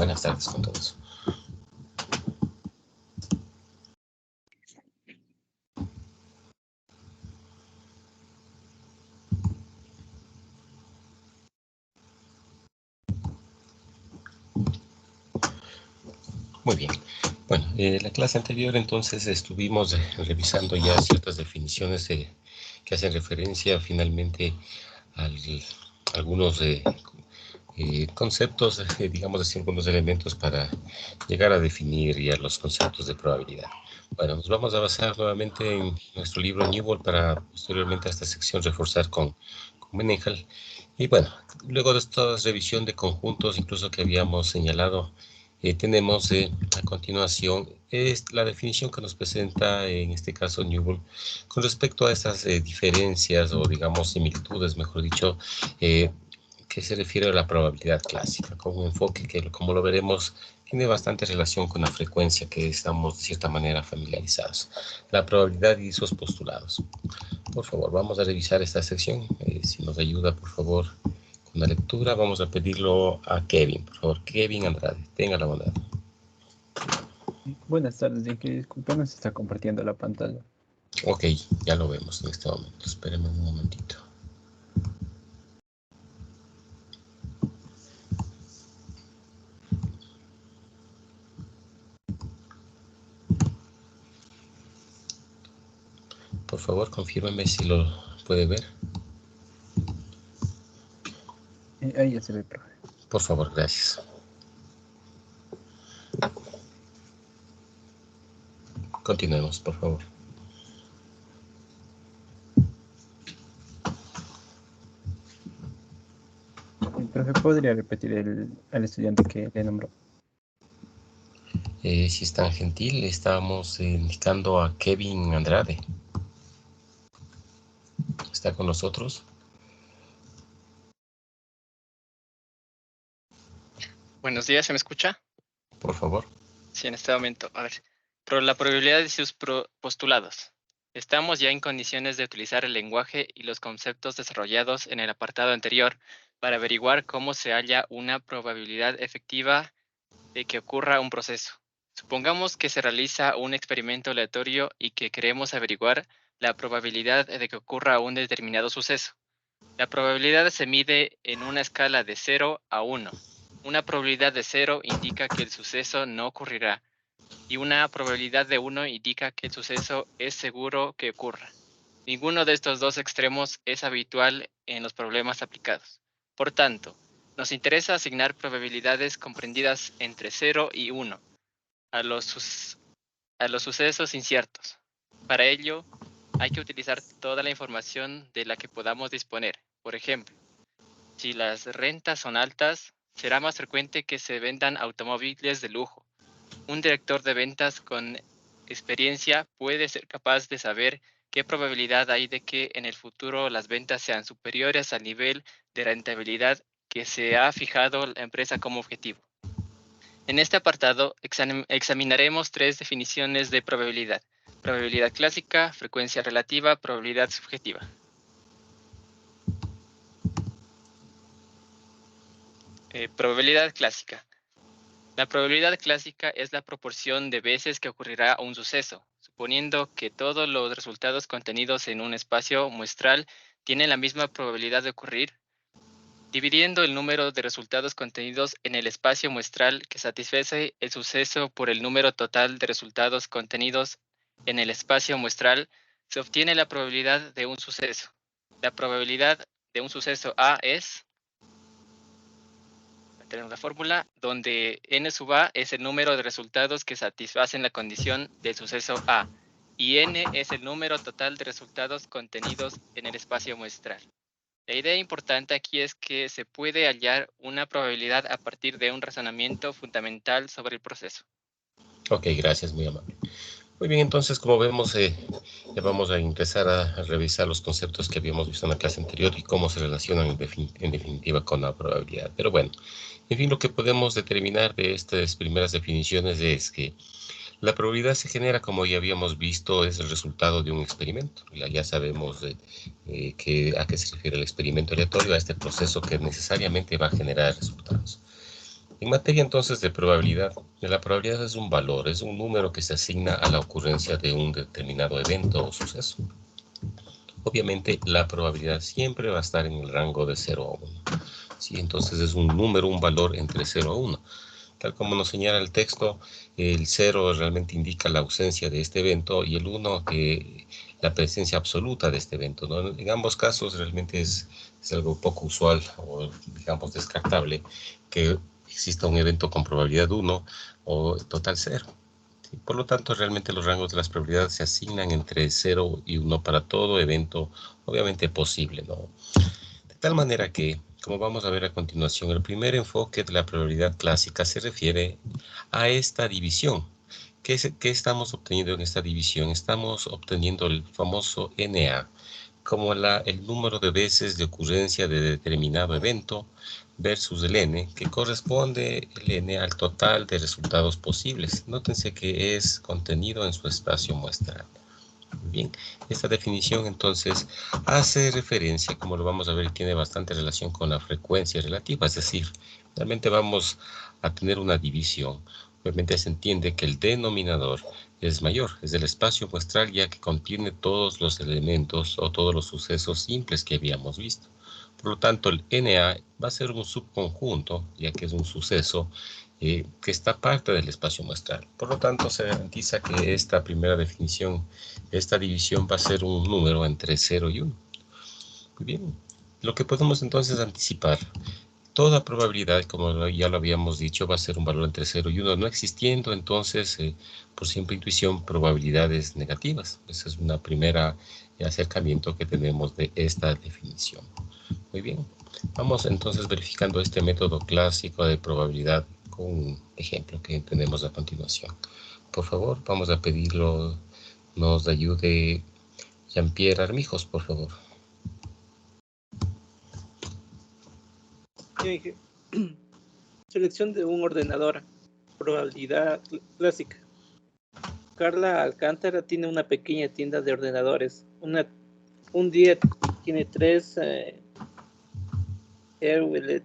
Buenas tardes con todos. Muy bien. Bueno, en la clase anterior entonces estuvimos revisando ya ciertas definiciones que hacen referencia finalmente a algunos conceptos, digamos así, algunos elementos para llegar a definir ya los conceptos de probabilidad. Bueno, nos vamos a basar nuevamente en nuestro libro Newbold para posteriormente a esta sección reforzar con Mendenhall. Y bueno, luego de esta revisión de conjuntos, incluso que habíamos señalado, tenemos a continuación la definición que nos presenta en este caso Newbold con respecto a estas diferencias o digamos similitudes, mejor dicho, que se refiere a la probabilidad clásica, con un enfoque que, como lo veremos, tiene bastante relación con la frecuencia que estamos de cierta manera familiarizados. La probabilidad y sus postulados. Por favor, vamos a revisar esta sección. Si nos ayuda, por favor, con la lectura, vamos a pedirlo a Kevin. Por favor, Kevin Andrade, tenga la bondad. Buenas tardes, y que disculpen, se está compartiendo la pantalla. Ok, ya lo vemos en este momento. Espérenme un momentito. Por favor, confírmeme si lo puede ver. Ahí ya se ve, profe. Por favor, gracias. Continuemos, por favor. Profe, ¿podría repetir al estudiante que le nombró? Si es tan gentil, estamos indicando a Kevin Andrade. ¿Está con nosotros? Buenos días, ¿se me escucha? Por favor. Sí, en este momento. A ver, la probabilidad de sus postulados. Estamos ya en condiciones de utilizar el lenguaje y los conceptos desarrollados en el apartado anterior para averiguar cómo se halla una probabilidad efectiva de que ocurra un proceso. Supongamos que se realiza un experimento aleatorio y que queremos averiguar la probabilidad de que ocurra un determinado suceso. La probabilidad se mide en una escala de 0 a 1. Una probabilidad de 0 indica que el suceso no ocurrirá y una probabilidad de 1 indica que el suceso es seguro que ocurra. Ninguno de estos dos extremos es habitual en los problemas aplicados. Por tanto, nos interesa asignar probabilidades comprendidas entre 0 y 1 a los sucesos inciertos. Para ello, hay que utilizar toda la información de la que podamos disponer. Por ejemplo, si las rentas son altas, será más frecuente que se vendan automóviles de lujo. Un director de ventas con experiencia puede ser capaz de saber qué probabilidad hay de que en el futuro las ventas sean superiores al nivel de rentabilidad que se ha fijado la empresa como objetivo. En este apartado examinaremos tres definiciones de probabilidad: probabilidad clásica, frecuencia relativa, probabilidad subjetiva. Probabilidad clásica. La probabilidad clásica es la proporción de veces que ocurrirá un suceso, suponiendo que todos los resultados contenidos en un espacio muestral tienen la misma probabilidad de ocurrir, dividiendo el número de resultados contenidos en el espacio muestral que satisface el suceso por el número total de resultados contenidos en el espacio muestral, se obtiene la probabilidad de un suceso. La probabilidad de un suceso A es... Tenemos la fórmula donde n sub a es el número de resultados que satisfacen la condición del suceso A y n es el número total de resultados contenidos en el espacio muestral. La idea importante aquí es que se puede hallar una probabilidad a partir de un razonamiento fundamental sobre el proceso. Ok, gracias, muy amable. Muy bien, entonces, como vemos, ya vamos a empezar a revisar los conceptos que habíamos visto en la clase anterior y cómo se relacionan en definitiva con la probabilidad. Pero bueno, en fin, lo que podemos determinar de estas primeras definiciones es que la probabilidad se genera, como ya habíamos visto, es el resultado de un experimento. Ya sabemos a qué se refiere el experimento aleatorio, a este proceso que necesariamente va a generar resultados. En materia entonces de probabilidad, la probabilidad es un valor, es un número que se asigna a la ocurrencia de un determinado evento o suceso. Obviamente la probabilidad siempre va a estar en el rango de 0 a 1. ¿Sí? Entonces es un número, un valor entre 0 a 1. Tal como nos señala el texto, el 0 realmente indica la ausencia de este evento y el 1 la presencia absoluta de este evento, ¿no? En ambos casos realmente es algo poco usual o digamos descartable que exista un evento con probabilidad 1 o total 0. ¿Sí? Por lo tanto, realmente los rangos de las probabilidades se asignan entre 0 y 1 para todo evento obviamente posible, ¿no? De tal manera que, como vamos a ver a continuación, el primer enfoque de la probabilidad clásica se refiere a esta división. ¿Qué estamos obteniendo en esta división? Estamos obteniendo el famoso NA, como el número de veces de ocurrencia de determinado evento versus el N, que corresponde el N al total de resultados posibles. Nótense que es contenido en su espacio muestral. Bien, esta definición entonces hace referencia, como lo vamos a ver, tiene bastante relación con la frecuencia relativa, es decir, realmente vamos a tener una división. Obviamente se entiende que el denominador es mayor, es el espacio muestral ya que contiene todos los elementos o todos los sucesos simples que habíamos visto. Por lo tanto, el NA va a ser un subconjunto, ya que es un suceso que está parte del espacio muestral. Por lo tanto, se garantiza que esta primera definición, esta división va a ser un número entre 0 y 1. Muy bien. Lo que podemos entonces anticipar, toda probabilidad, como ya lo habíamos dicho, va a ser un valor entre 0 y 1, no existiendo entonces, por simple intuición, probabilidades negativas. Ese es un primer acercamiento que tenemos de esta definición. Muy bien. Vamos entonces verificando este método clásico de probabilidad con un ejemplo que tenemos a continuación. Por favor, vamos a pedirlo, nos ayude Jean-Pierre Armijos, por favor. Selección de un ordenador. Probabilidad clásica. Carla Alcántara tiene una pequeña tienda de ordenadores. Un día tiene 3 Hewlett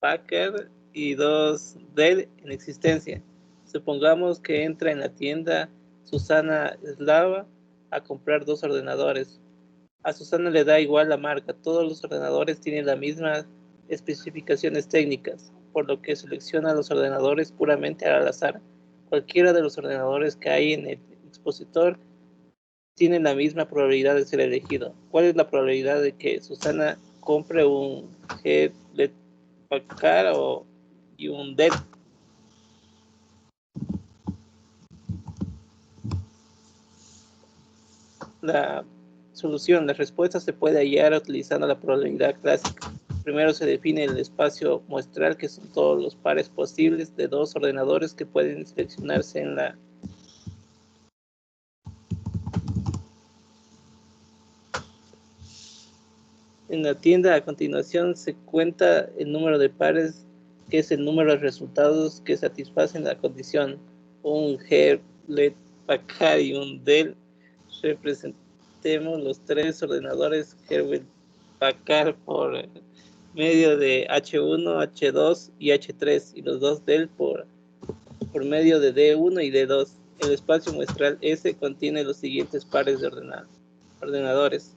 Packard y 2 Dell en existencia. Supongamos que entra en la tienda Susana Slava a comprar 2 ordenadores. A Susana le da igual la marca, todos los ordenadores tienen las mismas especificaciones técnicas, por lo que selecciona los ordenadores puramente al azar. Cualquiera de los ordenadores que hay en el expositor tiene la misma probabilidad de ser elegido. ¿Cuál es la probabilidad de que Susana compre un Hewlett Packard y un Dell? La solución, la respuesta se puede hallar utilizando la probabilidad clásica. Primero se define el espacio muestral, que son todos los pares posibles de 2 ordenadores que pueden seleccionarse en la tienda. A continuación se cuenta el número de pares, que es el número de resultados que satisfacen la condición. Un Hewlett Packard y un Dell. Representemos los 3 ordenadores Hewlett Packard por medio de H1, H2 y H3, y los 2 Dell por medio de D1 y D2. El espacio muestral S contiene los siguientes pares de ordenadores: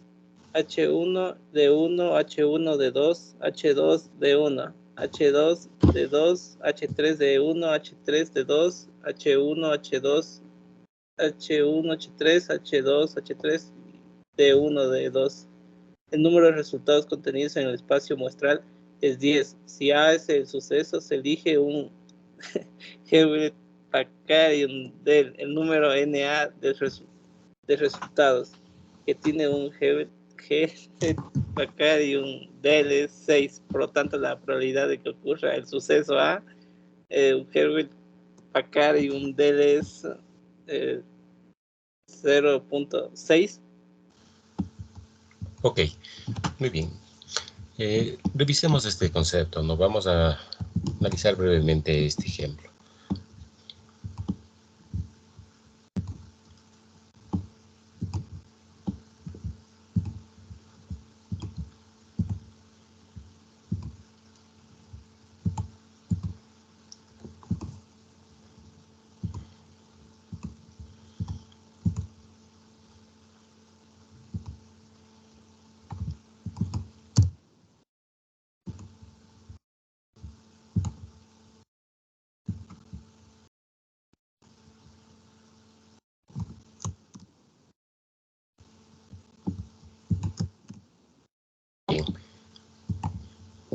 H1, D1, H1, D2, H2, D1, H2, D2, H3, D1, H3, D2, H1, H2, H1, H3, H2, H3, D1, D2. El número de resultados contenidos en el espacio muestral es 10. Si A es el suceso, se elige un Hewlett Packard y un Dell. El número NA de resultados que tiene un Hewlett Packard y un Dell es 6. Por lo tanto, la probabilidad de que ocurra el suceso A, un Hewlett Packard y un Dell es 0.6. Ok, muy bien. Revisemos este concepto, ¿no? Vamos a analizar brevemente este ejemplo.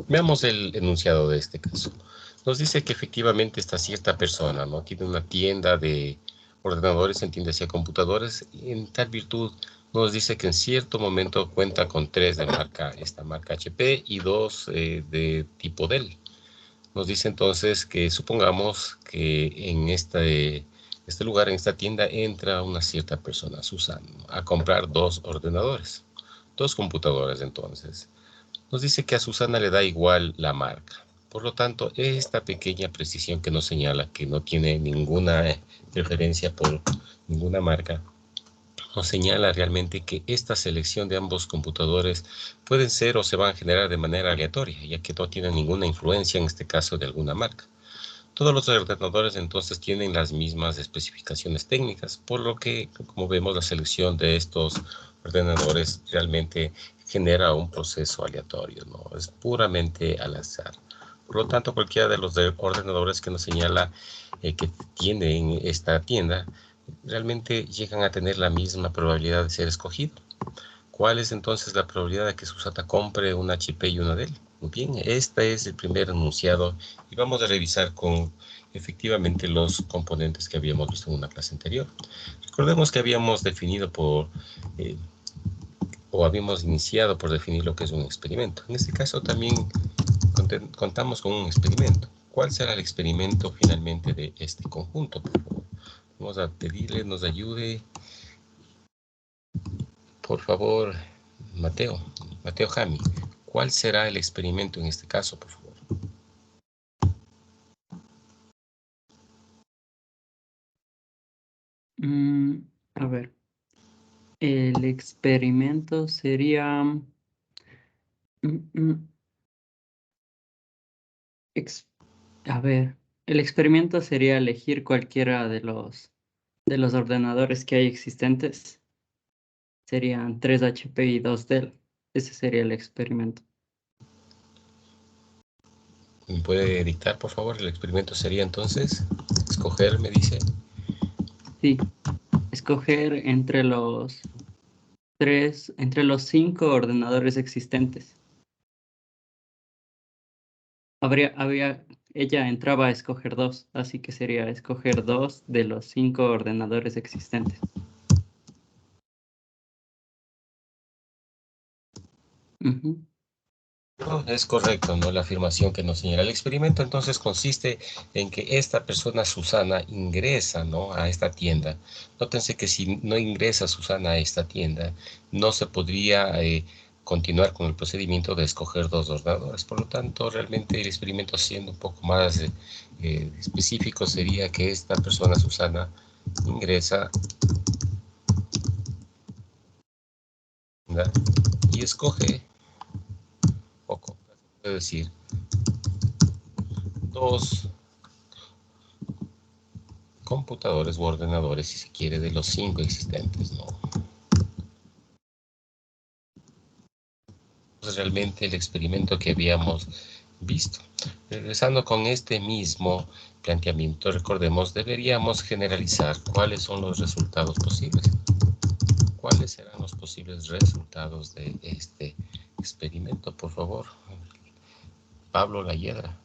Veamos el enunciado de este caso. Nos dice que efectivamente esta cierta persona, ¿no?, tiene una tienda de ordenadores, entiéndase computadores, y en tal virtud nos dice que en cierto momento cuenta con 3 de esta marca HP y 2 de tipo Dell. Nos dice entonces que supongamos que en este lugar, en esta tienda, entra una cierta persona, Susana, a comprar 2 ordenadores, 2 computadores entonces. Nos dice que a Susana le da igual la marca. Por lo tanto, esta pequeña precisión que nos señala que no tiene ninguna preferencia por ninguna marca, nos señala realmente que esta selección de ambos computadores pueden ser o se van a generar de manera aleatoria, ya que no tienen ninguna influencia en este caso de alguna marca. Todos los ordenadores entonces tienen las mismas especificaciones técnicas, por lo que, como vemos, la selección de estos ordenadores realmente genera un proceso aleatorio, ¿no? Es puramente al azar. Por lo tanto, cualquiera de los ordenadores que nos señala que tienen esta tienda, realmente llegan a tener la misma probabilidad de ser escogido. ¿Cuál es entonces la probabilidad de que Susana compre una HP y una Dell? Muy bien, este es el primer enunciado y vamos a revisar con efectivamente los componentes que habíamos visto en una clase anterior. Recordemos que habíamos definido o habíamos iniciado por definir lo que es un experimento. En este caso también contamos con un experimento. ¿Cuál será el experimento finalmente de este conjunto, por favor? Vamos a pedirle nos ayude, por favor, Mateo Jami. ¿Cuál será el experimento en este caso, por favor? A ver, el experimento sería... a ver, el experimento sería elegir cualquiera de los ordenadores que hay existentes. Serían 3 HP y 2 Dell. Ese sería el experimento. ¿Me puede dictar, por favor? El experimento sería entonces escoger, me dice. Sí, escoger entre los 5 ordenadores existentes. Ella entraba a escoger 2, así que sería escoger 2 de los 5 ordenadores existentes. Ujú. No, es correcto, ¿no? La afirmación que nos señala el experimento entonces consiste en que esta persona, Susana, ingresa, ¿no?, a esta tienda. Nótense que si no ingresa Susana a esta tienda, no se podría continuar con el procedimiento de escoger 2 ordenadores. Por lo tanto, realmente el experimento, siendo un poco más específico, sería que esta persona, Susana, ingresa, ¿verdad?, y escoge, o puede decir, 2 computadores u ordenadores, si se quiere, de los 5 existentes, ¿no? Pues realmente el experimento que habíamos visto. Regresando con este mismo planteamiento, recordemos, deberíamos generalizar cuáles son los resultados posibles. ¿Cuáles serán los posibles resultados de este experimento? Por favor, Pablo Layedra.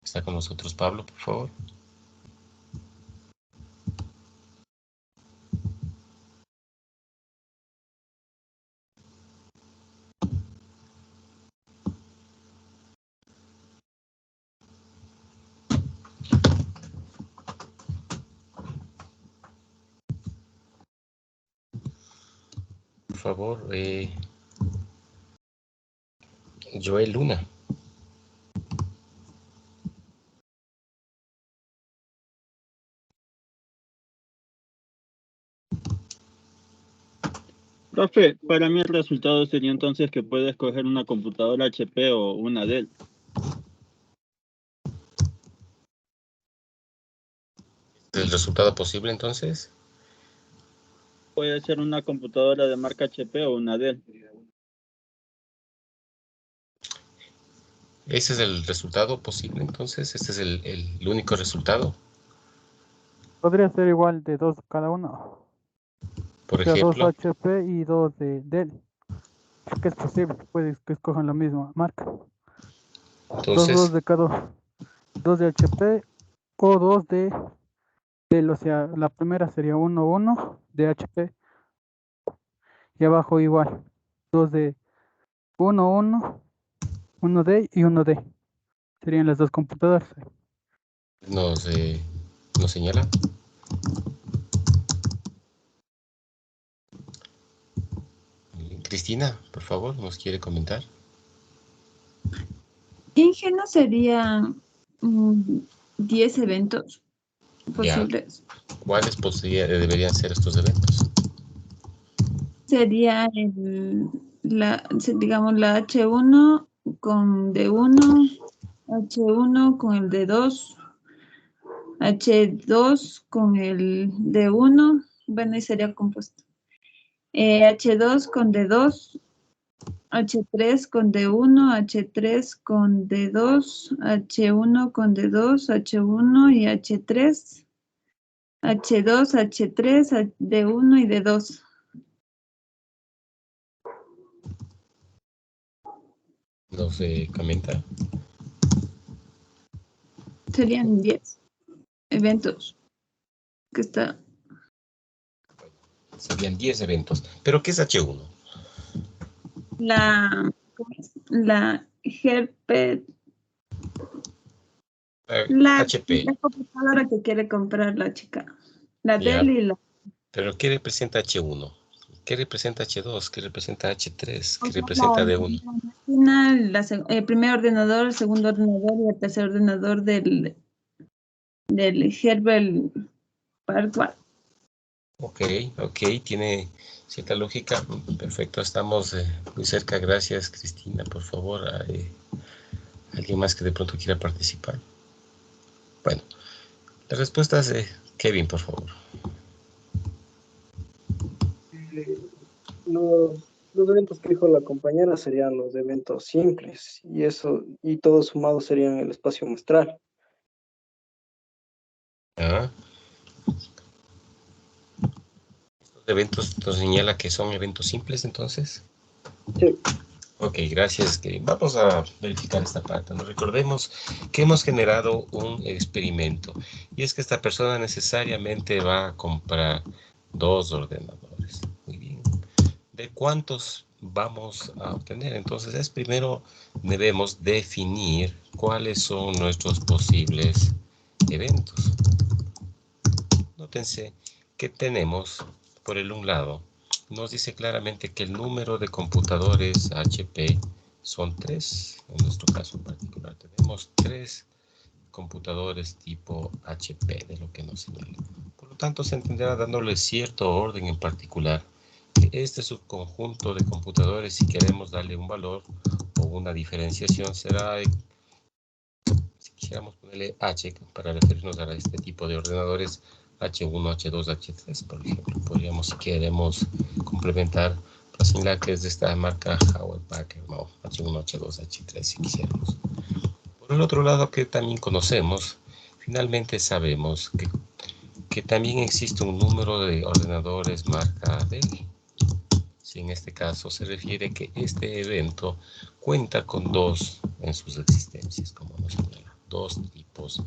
¿Está con nosotros Pablo, por favor? Por favor, Joel Luna. Profe, para mí el resultado sería entonces que puede escoger una computadora HP o una Dell. ¿El resultado posible entonces? Puede ser una computadora de marca HP o una Dell. Ese es el resultado posible, entonces. Este es el único resultado. Podría ser igual de 2 cada uno. Por O sea, 2 ejemplo, HP y 2 de Dell. Que es posible, puede que escojan la misma marca. Dos entonces, de cada, 2 de HP o 2 de Dell. O sea, la primera sería 1 de HP y abajo igual. 2 de 1 D y 1 D. Serían las dos computadoras. nos, nos señala. Cristina, por favor, ¿nos quiere comentar? Ingenuo serían 10 eventos Ya. posibles. ¿Cuáles deberían ser estos eventos? Sería digamos la H1 con D1, H1 con el D2, H2 con el D1, bueno, y sería compuesto. H2 con D2, H3 con D1, H3 con D2, H1 con D2, H1 y H3, H2, H3, D1 y D2. Nos comenta. Serían 10 eventos que está. Serían 10 eventos. ¿Pero qué es H1? La GP, HP. la computadora que quiere comprar la chica. La Ya. Dell y la... ¿Pero qué representa H1? ¿Qué representa H2? ¿Qué representa H3? ¿Qué O sea, representa D1? el primer ordenador, el segundo ordenador y el tercer ordenador del Herbal Parkwell. Ok, tiene cierta lógica. Perfecto, estamos muy cerca. Gracias, Cristina. Por favor, ¿alguien más que de pronto quiera participar? Bueno, las respuestas de Kevin, por favor. Los eventos que dijo la compañera serían los eventos simples y todos sumados serían el espacio muestral. ¿Ah? ¿Estos eventos nos señala que son eventos simples entonces? Sí. Ok, gracias, Kevin. Vamos a verificar esta parte. Nos recordemos que hemos generado un experimento y es que esta persona necesariamente va a comprar 2 ordenadores. Muy bien. ¿De cuántos vamos a obtener? Entonces, primero debemos definir cuáles son nuestros posibles eventos. Nótense que tenemos, por el un lado, nos dice claramente que el número de computadores HP son 3. En nuestro caso particular tenemos 3 computadores tipo HP, de lo que nos señala. Por lo tanto, se entenderá dándole cierto orden en particular. Este subconjunto de computadores, si queremos darle un valor o una diferenciación, será, si quisiéramos ponerle H para referirnos a este tipo de ordenadores, H1, H2, H3, por ejemplo. Podríamos, si queremos complementar, señalar que es de esta marca Hewlett Packard, no, H1, H2, H3, si quisiéramos. Por el otro lado, que también conocemos, finalmente sabemos que también existe un número de ordenadores marca Dell. Si en este caso se refiere que este evento cuenta con 2 en sus existencias, como nos señala, 2 tipos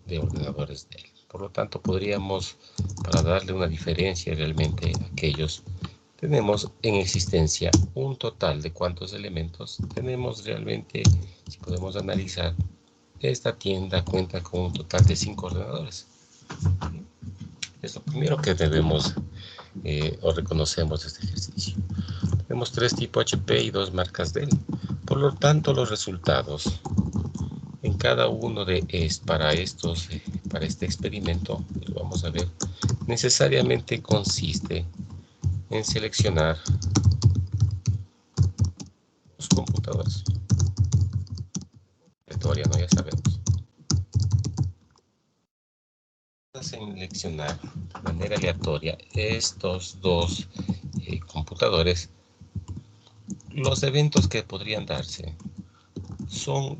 de ordenadores Dell. Por lo tanto, podríamos, para darle una diferencia realmente a aquellos, tenemos en existencia un total de cuántos elementos tenemos realmente. Si podemos analizar, esta tienda cuenta con un total de 5 ordenadores. Es lo primero que debemos o reconocemos de este ejercicio. Tenemos 3 tipo HP y 2 marcas Dell. Por lo tanto, los resultados en cada uno de para este experimento, lo vamos a ver, necesariamente consiste en seleccionar los computadores. Aleatoria, ¿no? Ya sabemos. Seleccionar de manera aleatoria estos 2 computadores, los eventos que podrían darse son,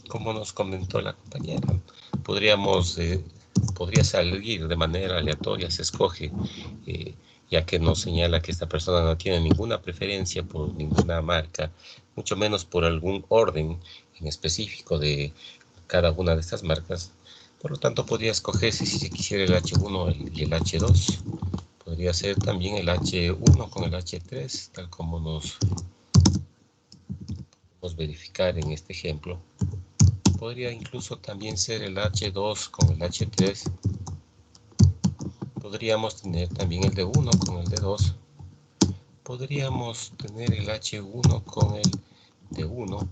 como nos comentó la compañera, podría salir de manera aleatoria, se escoge, ya que nos señala que esta persona no tiene ninguna preferencia por ninguna marca, mucho menos por algún orden en específico de cada una de estas marcas. Por lo tanto, podría escogerse si se quisiera el H1 y el H2. Podría ser también el H1 con el H3, tal como nos podemos verificar en este ejemplo. Podría incluso también ser el H2 con el H3. Podríamos tener también el D1 con el D2. Podríamos tener el H1 con el D1.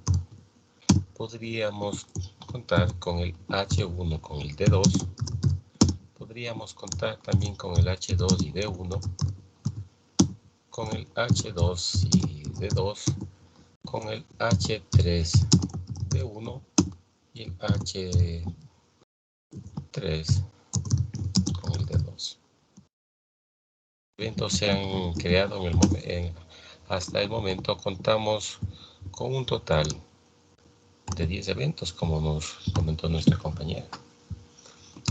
Podríamos contar con el H1 con el D2. Podríamos contar también con el H2 y D1. Con el H2 y D2. Con el H3 D1 y el H3 con el D2. Eventos se han creado hasta el momento. Contamos con un total de 10 eventos, como nos comentó nuestra compañera.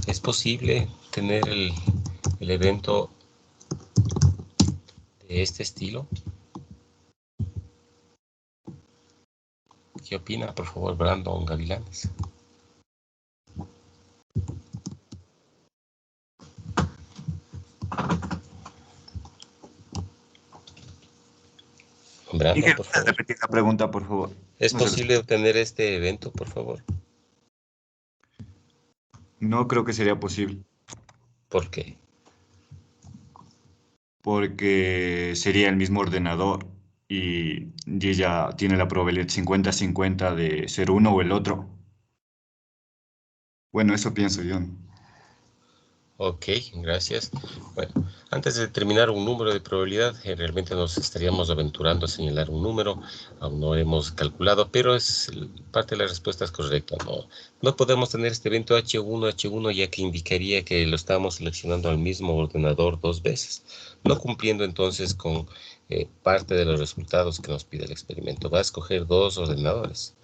Es posible tener el evento de este estilo. ¿Qué opina, por favor, Brandon Gavilanes? Brandon, por favor. Repetir la pregunta, por favor. ¿Es posible obtener este evento, por favor? No creo que sería posible. ¿Por qué? Porque sería el mismo ordenador y ella tiene la probabilidad 50-50 de ser uno o el otro. Bueno, eso pienso yo. Ok, gracias. Bueno, antes de determinar un número de probabilidad, realmente nos estaríamos aventurando a señalar un número, aún no hemos calculado, pero parte de la respuesta es correcta. No podemos tener este evento H1, ya que indicaría que lo estamos seleccionando al mismo ordenador 2 veces, no cumpliendo entonces con parte de los resultados que nos pide el experimento. Va a escoger 2 ordenadores.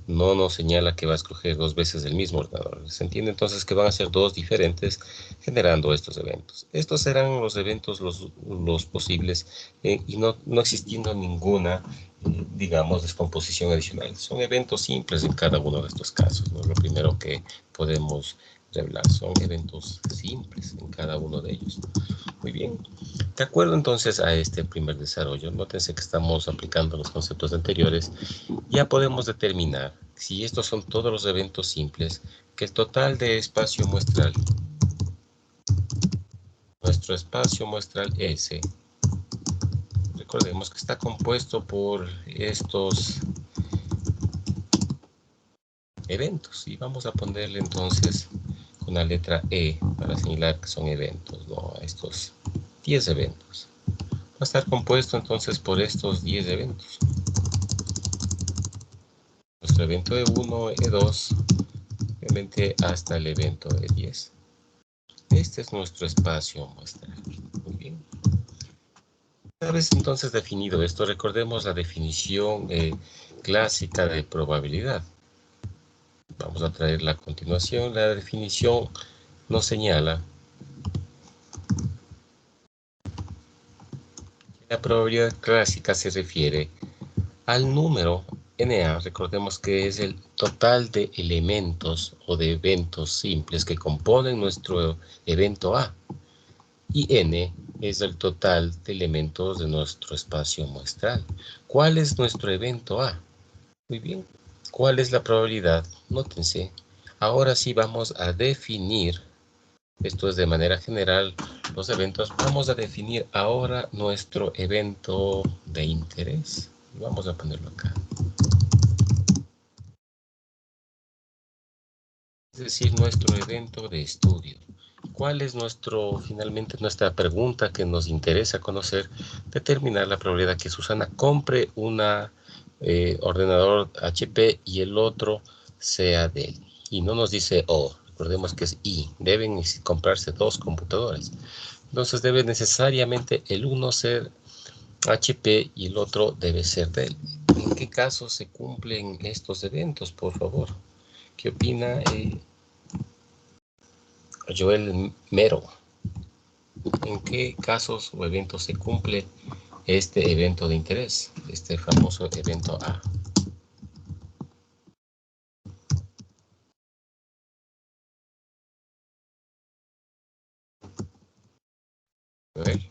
No nos señala que va a escoger 2 veces el mismo ordenador. Se entiende entonces que van a ser 2 diferentes generando estos eventos. Estos serán los eventos los posibles y no existiendo ninguna, digamos, descomposición adicional. Son eventos simples en cada uno de estos casos, ¿no? Lo primero que podemos revelar son eventos simples en cada uno de ellos. Muy bien. De acuerdo entonces a este primer desarrollo, nótense que estamos aplicando los conceptos anteriores. Ya podemos determinar, si estos son todos los eventos simples, que el total de espacio muestral, nuestro espacio muestral S, recordemos que está compuesto por estos eventos. Y vamos a ponerle entonces una letra E para señalar que son eventos, ¿no? Estos 10 eventos. Va a estar compuesto entonces por estos 10 eventos. Nuestro evento E1, E2, obviamente hasta el evento E10. Este es nuestro espacio muestral. Muy bien. Una vez entonces definido esto, recordemos la definición clásica de probabilidad. Vamos a traerla a continuación. La definición nos señala que la probabilidad clásica se refiere al número NA. Recordemos que es el total de elementos o de eventos simples que componen nuestro evento A. Y N es el total de elementos de nuestro espacio muestral. ¿Cuál es nuestro evento A? Muy bien. ¿Cuál es la probabilidad? Nótense. Ahora sí vamos a definir, esto es de manera general, los eventos. Vamos a definir ahora nuestro evento de interés. Vamos a ponerlo acá. Es decir, nuestro evento de estudio. ¿Cuál es finalmente nuestra pregunta que nos interesa conocer? Determinar la probabilidad que Susana compre una ordenador HP y el otro sea Dell. Y no nos dice O, recordemos que es I. Deben comprarse 2 computadoras. Entonces debe necesariamente el uno ser HP y el otro debe ser Dell. ¿En qué casos se cumplen estos eventos, por favor? ¿Qué opina Joel Mero? ¿En qué casos o eventos se cumple este evento de interés, este famoso evento A? Joel.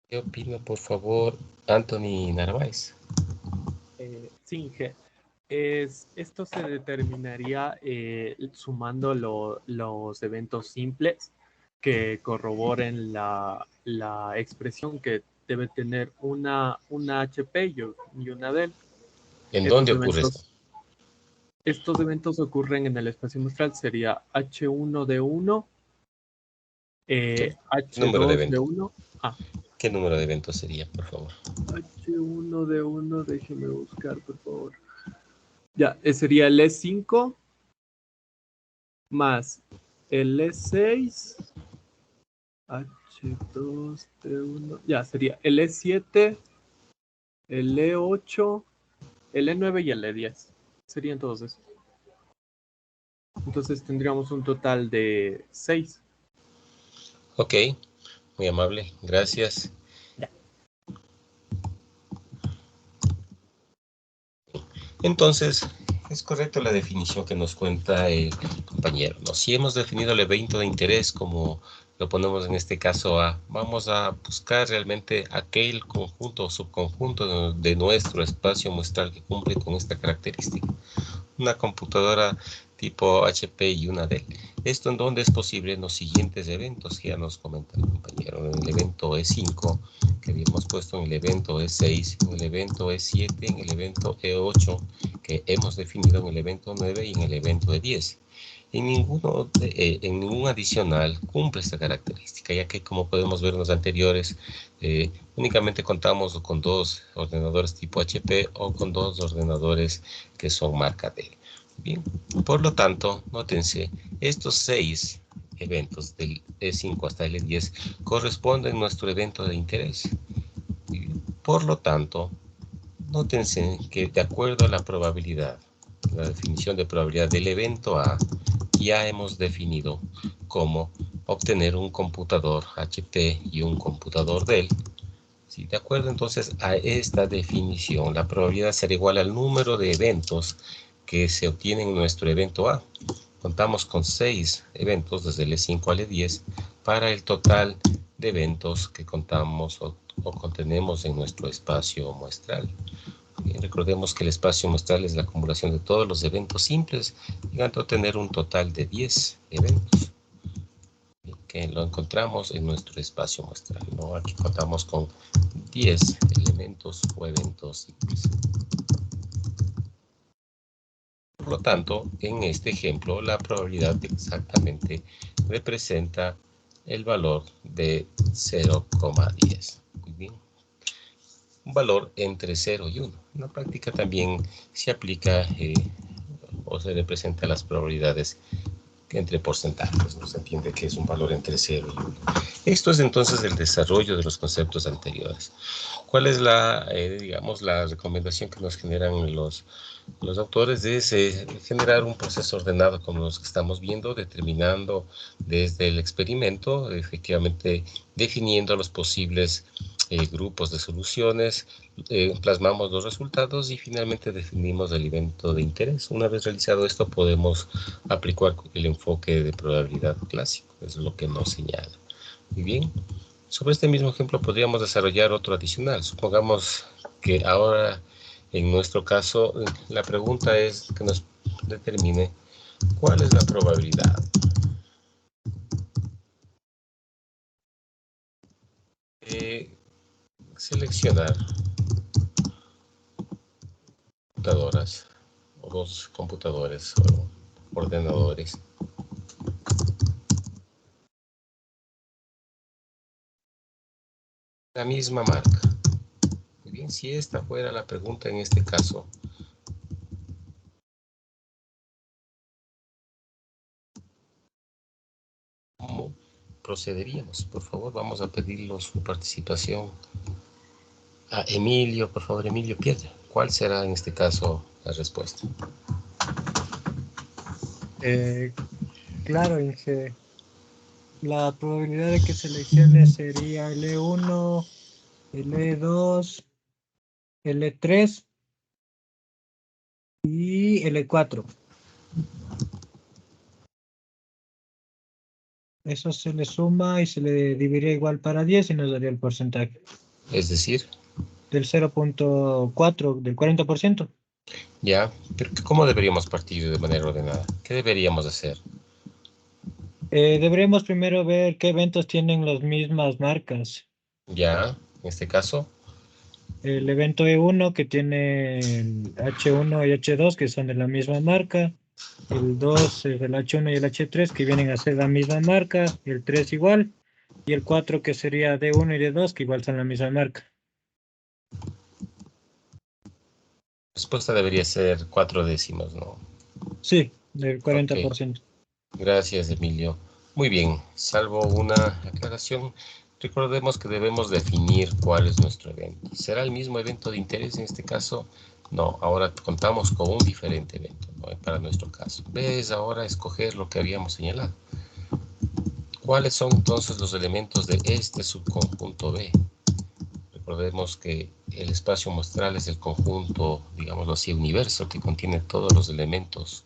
¿Qué opina, por favor, Anthony Narváez? Sí, esto se determinaría sumando los eventos simples que corroboren la expresión que debe tener una HP y una del. ¿En dónde ocurre esto? Estos eventos ocurren en el espacio muestral, sería H1D1, H2D1. ¿Qué número de eventos sería, por favor? H1D1, déjeme buscar, por favor. Ya, sería el E5 más el E6, H2D1, ya, sería el E7, el E8, el E9 y el E10. Serían todos esos. Entonces tendríamos un total de 6. Ok, muy amable, gracias. Ya. Entonces, es correcto la definición que nos cuenta el compañero, ¿no? Si hemos definido el evento de interés como lo ponemos en este caso A, vamos a buscar realmente aquel conjunto o subconjunto de nuestro espacio muestral que cumple con esta característica. Una computadora tipo HP y una Dell. Esto en donde es posible en los siguientes eventos que ya nos comenta el compañero. En el evento E5, que habíamos puesto en el evento E6, en el evento E7, en el evento E8, que hemos definido en el evento 9 y en el evento E10. En ningún adicional cumple esta característica, ya que como podemos ver en los anteriores, únicamente contamos con 2 ordenadores tipo HP o con 2 ordenadores que son marca Dell. Bien, por lo tanto, nótense, estos 6 eventos del E5 hasta el E10 corresponden a nuestro evento de interés. Por lo tanto, nótense que de acuerdo a la probabilidad, la definición de probabilidad del evento A, ya hemos definido cómo obtener un computador HP y un computador Dell. Sí, de acuerdo entonces a esta definición, la probabilidad será igual al número de eventos que se obtienen en nuestro evento A. Contamos con 6 eventos desde el E5 al E10 para el total de eventos que contamos o contenemos en nuestro espacio muestral. Recordemos que el espacio muestral es la acumulación de todos los eventos simples, llegando a tener un total de 10 eventos que lo encontramos en nuestro espacio muestral, ¿no? Aquí contamos con 10 elementos o eventos simples. Por lo tanto, en este ejemplo, la probabilidad exactamente representa el valor de 0,10. Muy bien. Un valor entre 0 y 1. En la práctica también se aplica o se representa las probabilidades entre porcentajes, ¿no? Se entiende que es un valor entre 0 y 1. Esto es entonces el desarrollo de los conceptos anteriores. ¿Cuál es la recomendación que nos generan los autores? Es generar un proceso ordenado como los que estamos viendo, determinando desde el experimento, efectivamente definiendo los posibles grupos de soluciones, plasmamos los resultados y finalmente definimos el evento de interés. Una vez realizado esto, podemos aplicar el enfoque de probabilidad clásico, es lo que nos señala. Muy bien. Sobre este mismo ejemplo podríamos desarrollar otro adicional. Supongamos que ahora, en nuestro caso, la pregunta es que nos determine cuál es la probabilidad de seleccionar computadoras o 2 computadores o ordenadores la misma marca. Muy bien, si esta fuera la pregunta en este caso, procederíamos. Por favor, vamos a pedirle su participación a Emilio. Por favor, Emilio Piedra. ¿Cuál será en este caso la respuesta? Claro, Inge. La probabilidad de que seleccione sería el E1, el E2, el E3 y el E4. Eso se le suma y se le dividiría igual para 10 y nos daría el porcentaje. Es decir, del 0.4, del 40%. Ya, pero ¿cómo deberíamos partir de manera ordenada? ¿Qué deberíamos hacer? Deberíamos primero ver qué eventos tienen las mismas marcas. Ya, en este caso. El evento E1 que tiene el H1 y H2 que son de la misma marca. El 2 es el H1 y el H3 que vienen a ser la misma marca. El 3 igual. Y el 4 que sería D1 y D2 que igual son la misma marca. La respuesta debería ser 4 décimos, ¿no? Sí, del 40%. Okay. Gracias, Emilio. Muy bien, salvo una aclaración, recordemos que debemos definir cuál es nuestro evento. ¿Será el mismo evento de interés en este caso? No, ahora contamos con un diferente evento, ¿no? Para nuestro caso. ¿Ves ahora escoger lo que habíamos señalado? ¿Cuáles son entonces los elementos de este subconjunto B? Recordemos que el espacio muestral es el conjunto, digámoslo así, universo, que contiene todos los elementos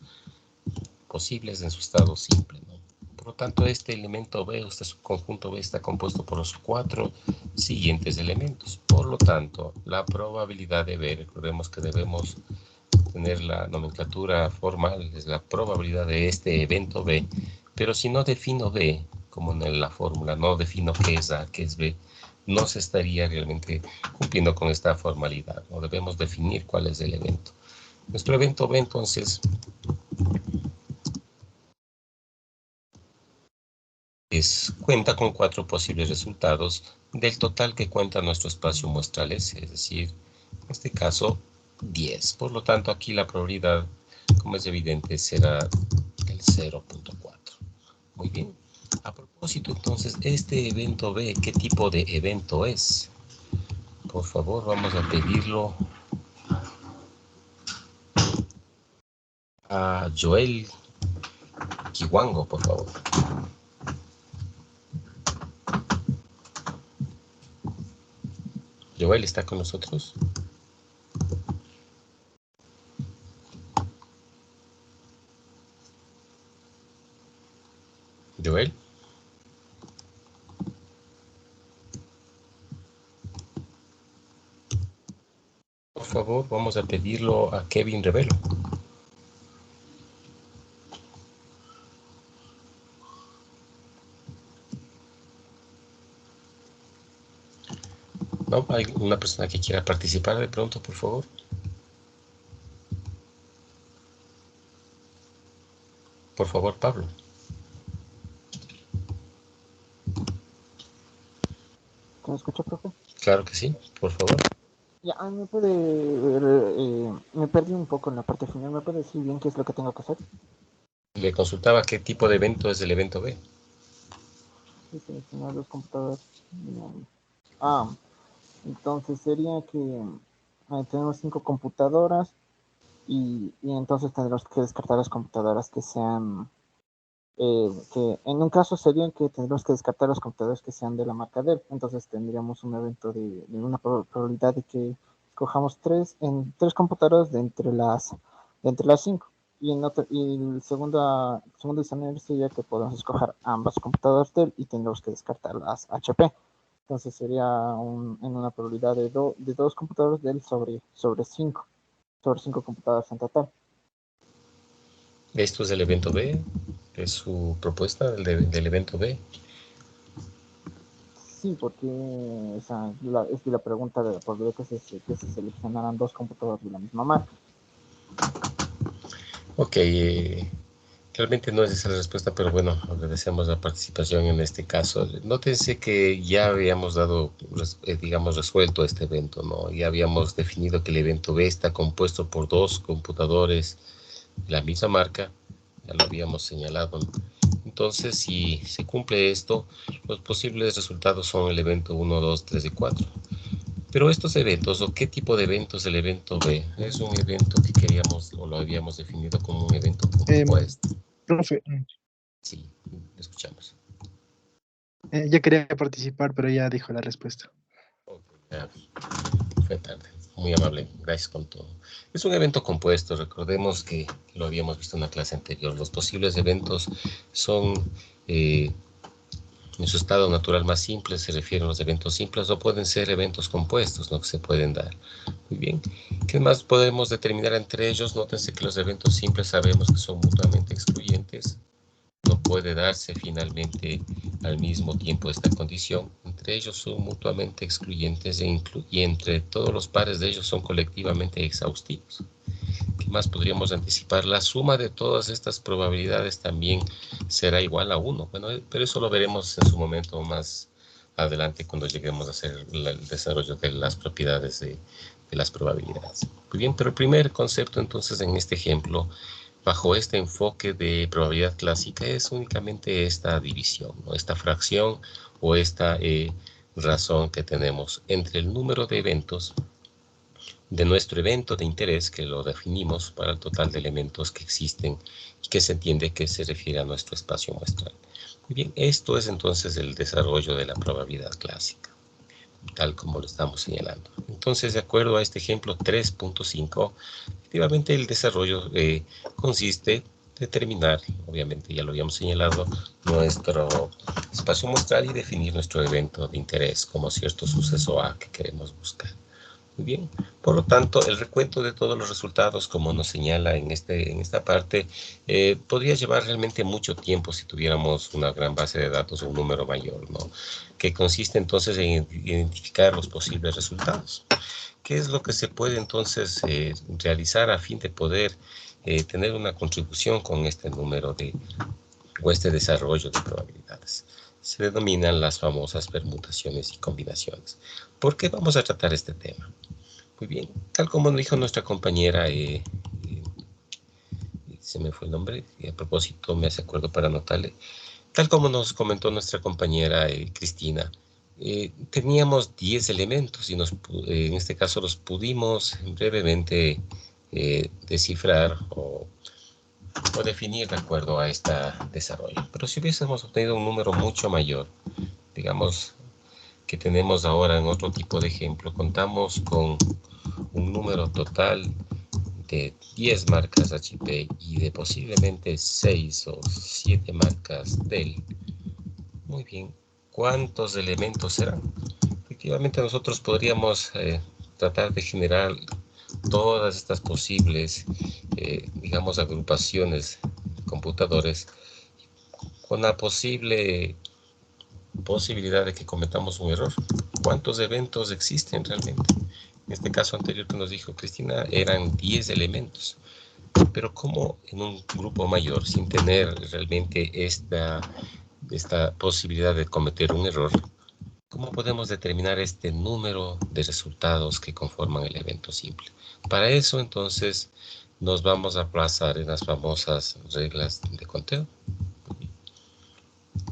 posibles en su estado simple, ¿no? Por lo tanto, este elemento B, este subconjunto B, está compuesto por los 4 siguientes elementos. Por lo tanto, la probabilidad de B, recordemos que debemos tener la nomenclatura formal, es la probabilidad de este evento B, pero si no defino B, como en la fórmula, no defino qué es A, qué es B, no se estaría realmente cumpliendo con esta formalidad, ¿no? Debemos definir cuál es el evento. Nuestro evento B, entonces, cuenta con 4 posibles resultados del total que cuenta nuestro espacio muestral S, es decir, en este caso, 10. Por lo tanto, aquí la probabilidad, como es evidente, será el 0.4. Muy bien. A propósito, entonces, este evento B, ¿qué tipo de evento es? Por favor, vamos a pedirlo a Joel Kiwango, por favor. Joel, ¿está con nosotros? Joel. Por favor, vamos a pedirlo a Kevin Revelo. ¿No? ¿Hay una persona que quiera participar de pronto, por favor? Por favor, Pablo. ¿Me escucha, profe? Claro que sí, por favor. Ya, me puede... me perdí un poco en la parte final. ¿Me puede decir bien qué es lo que tengo que hacer? Le consultaba qué tipo de evento es el evento B. Sí, seleccionar los computadores. Entonces sería que tenemos 5 computadoras y entonces tendremos que descartar las computadoras que sean... que en un caso sería que tendremos que descartar los computadores que sean de la marca Dell. Entonces tendríamos un evento de una probabilidad de que escojamos 3 computadoras de entre las 5. Y el segundo escenario sería que podemos escoger ambas computadoras Dell y tendremos que descartar las HP. Entonces sería en una probabilidad de 2 computadores Dell sobre 5 computadoras en total. ¿Esto es el evento B? ¿Es su propuesta del evento B? Sí, porque es la pregunta de la probabilidad que se seleccionaran 2 computadores de la misma marca. Ok, realmente no es esa la respuesta, pero bueno, agradecemos la participación en este caso. Nótense que ya habíamos dado, digamos, resuelto este evento, ¿no? Ya habíamos definido que el evento B está compuesto por 2 computadores de la misma marca, ya lo habíamos señalado, ¿no? entonces, si se cumple esto, los posibles resultados son el evento 1, 2, 3 y 4. Pero estos eventos, o qué tipo de eventos, el evento B, es un evento que queríamos o lo habíamos definido como un evento compuesto. Profe, Sí, escuchamos. ya quería participar, pero ya dijo la respuesta. Ya, fue tarde. Muy amable, gracias con todo. Es un evento compuesto, recordemos que lo habíamos visto en la clase anterior. Los posibles eventos son, en su estado natural más simple, se refieren a los eventos simples, o pueden ser eventos compuestos, ¿no? Que se pueden dar. Muy bien. ¿Qué más podemos determinar entre ellos? Nótense que los eventos simples sabemos que son mutuamente excluyentes. No puede darse finalmente al mismo tiempo esta condición. Entre ellos son mutuamente excluyentes y entre todos los pares de ellos son colectivamente exhaustivos. ¿Qué más podríamos anticipar? La suma de todas estas probabilidades también será igual a 1. Bueno, pero eso lo veremos en su momento más adelante cuando lleguemos a hacer el desarrollo de las propiedades de las probabilidades. Muy bien, pero el primer concepto entonces en este ejemplo, bajo este enfoque de probabilidad clásica, es únicamente esta división, ¿no? Esta fracción o esta razón que tenemos entre el número de eventos de nuestro evento de interés, que lo definimos para el total de elementos que existen y que se entiende que se refiere a nuestro espacio muestral. Muy bien, esto es entonces el desarrollo de la probabilidad clásica, tal como lo estamos señalando. Entonces, de acuerdo a este ejemplo 3.5, efectivamente el desarrollo consiste en determinar, obviamente ya lo habíamos señalado, nuestro espacio muestral y definir nuestro evento de interés como cierto suceso A que queremos buscar. Muy bien, por lo tanto, el recuento de todos los resultados, como nos señala en esta parte, podría llevar realmente mucho tiempo si tuviéramos una gran base de datos o un número mayor, ¿no? Que consiste entonces en identificar los posibles resultados. ¿Qué es lo que se puede entonces realizar a fin de poder tener una contribución con este número o este desarrollo de probabilidades? Se denominan las famosas permutaciones y combinaciones. ¿Por qué vamos a tratar este tema? Muy bien, tal como nos dijo nuestra compañera, se me fue el nombre, y a propósito me hace acuerdo para anotarle, tal como nos comentó nuestra compañera Cristina, teníamos 10 elementos y en este caso los pudimos brevemente descifrar o definir de acuerdo a este desarrollo. Pero si hubiésemos obtenido un número mucho mayor, digamos que tenemos ahora en otro tipo de ejemplo, contamos con un número total de 10 marcas HP y de posiblemente 6 o 7 marcas DEL. Muy bien, ¿cuántos elementos serán? Efectivamente nosotros podríamos tratar de generar todas estas posibles, digamos, agrupaciones de computadores con la posibilidad de que cometamos un error. ¿Cuántos eventos existen realmente? En este caso anterior que nos dijo Cristina, eran 10 elementos. Pero ¿cómo en un grupo mayor, sin tener realmente esta posibilidad de cometer un error, cómo podemos determinar este número de resultados que conforman el evento simple? Para eso, entonces, nos vamos a basar en las famosas reglas de conteo.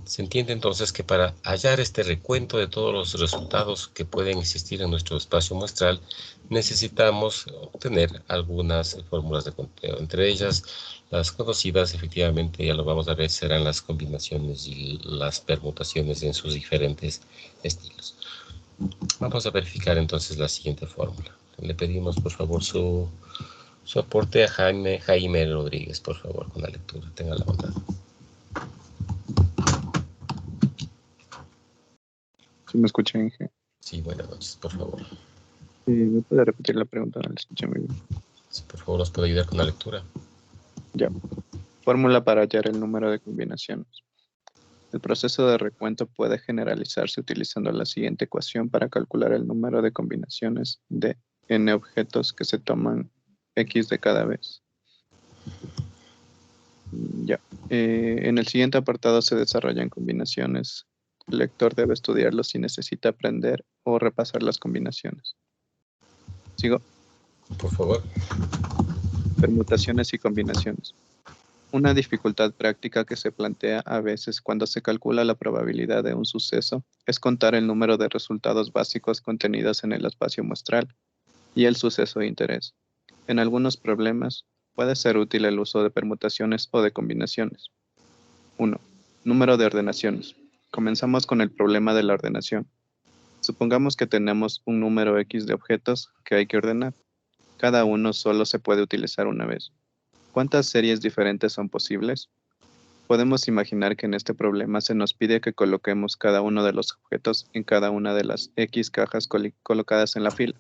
Se entiende entonces que para hallar este recuento de todos los resultados que pueden existir en nuestro espacio muestral, necesitamos obtener algunas fórmulas de conteo. Entre ellas, las conocidas, efectivamente, ya lo vamos a ver, serán las combinaciones y las permutaciones en sus diferentes estilos. Vamos a verificar entonces la siguiente fórmula. Le pedimos, por favor, su aporte a Jaime Rodríguez, por favor, con la lectura. Tenga la bondad. ¿Sí me escucha, Inge? Sí, buenas noches, por favor. ¿Me puede repetir la pregunta? No la escuché muy bien. Sí, por favor, ¿nos puede ayudar con la lectura? Ya. Fórmula para hallar el número de combinaciones. El proceso de recuento puede generalizarse utilizando la siguiente ecuación para calcular el número de combinaciones de n objetos que se toman x de cada vez. Ya. En el siguiente apartado se desarrollan combinaciones. El lector debe estudiarlo si necesita aprender o repasar las combinaciones. ¿Sigo? Por favor. Permutaciones y combinaciones. Una dificultad práctica que se plantea a veces cuando se calcula la probabilidad de un suceso es contar el número de resultados básicos contenidos en el espacio muestral y el suceso de interés. En algunos problemas puede ser útil el uso de permutaciones o de combinaciones. 1. Número de ordenaciones. Comenzamos con el problema de la ordenación. Supongamos que tenemos un número X de objetos que hay que ordenar. Cada uno solo se puede utilizar una vez. ¿Cuántas series diferentes son posibles? Podemos imaginar que en este problema se nos pide que coloquemos cada uno de los objetos en cada una de las X cajas colocadas en la fila.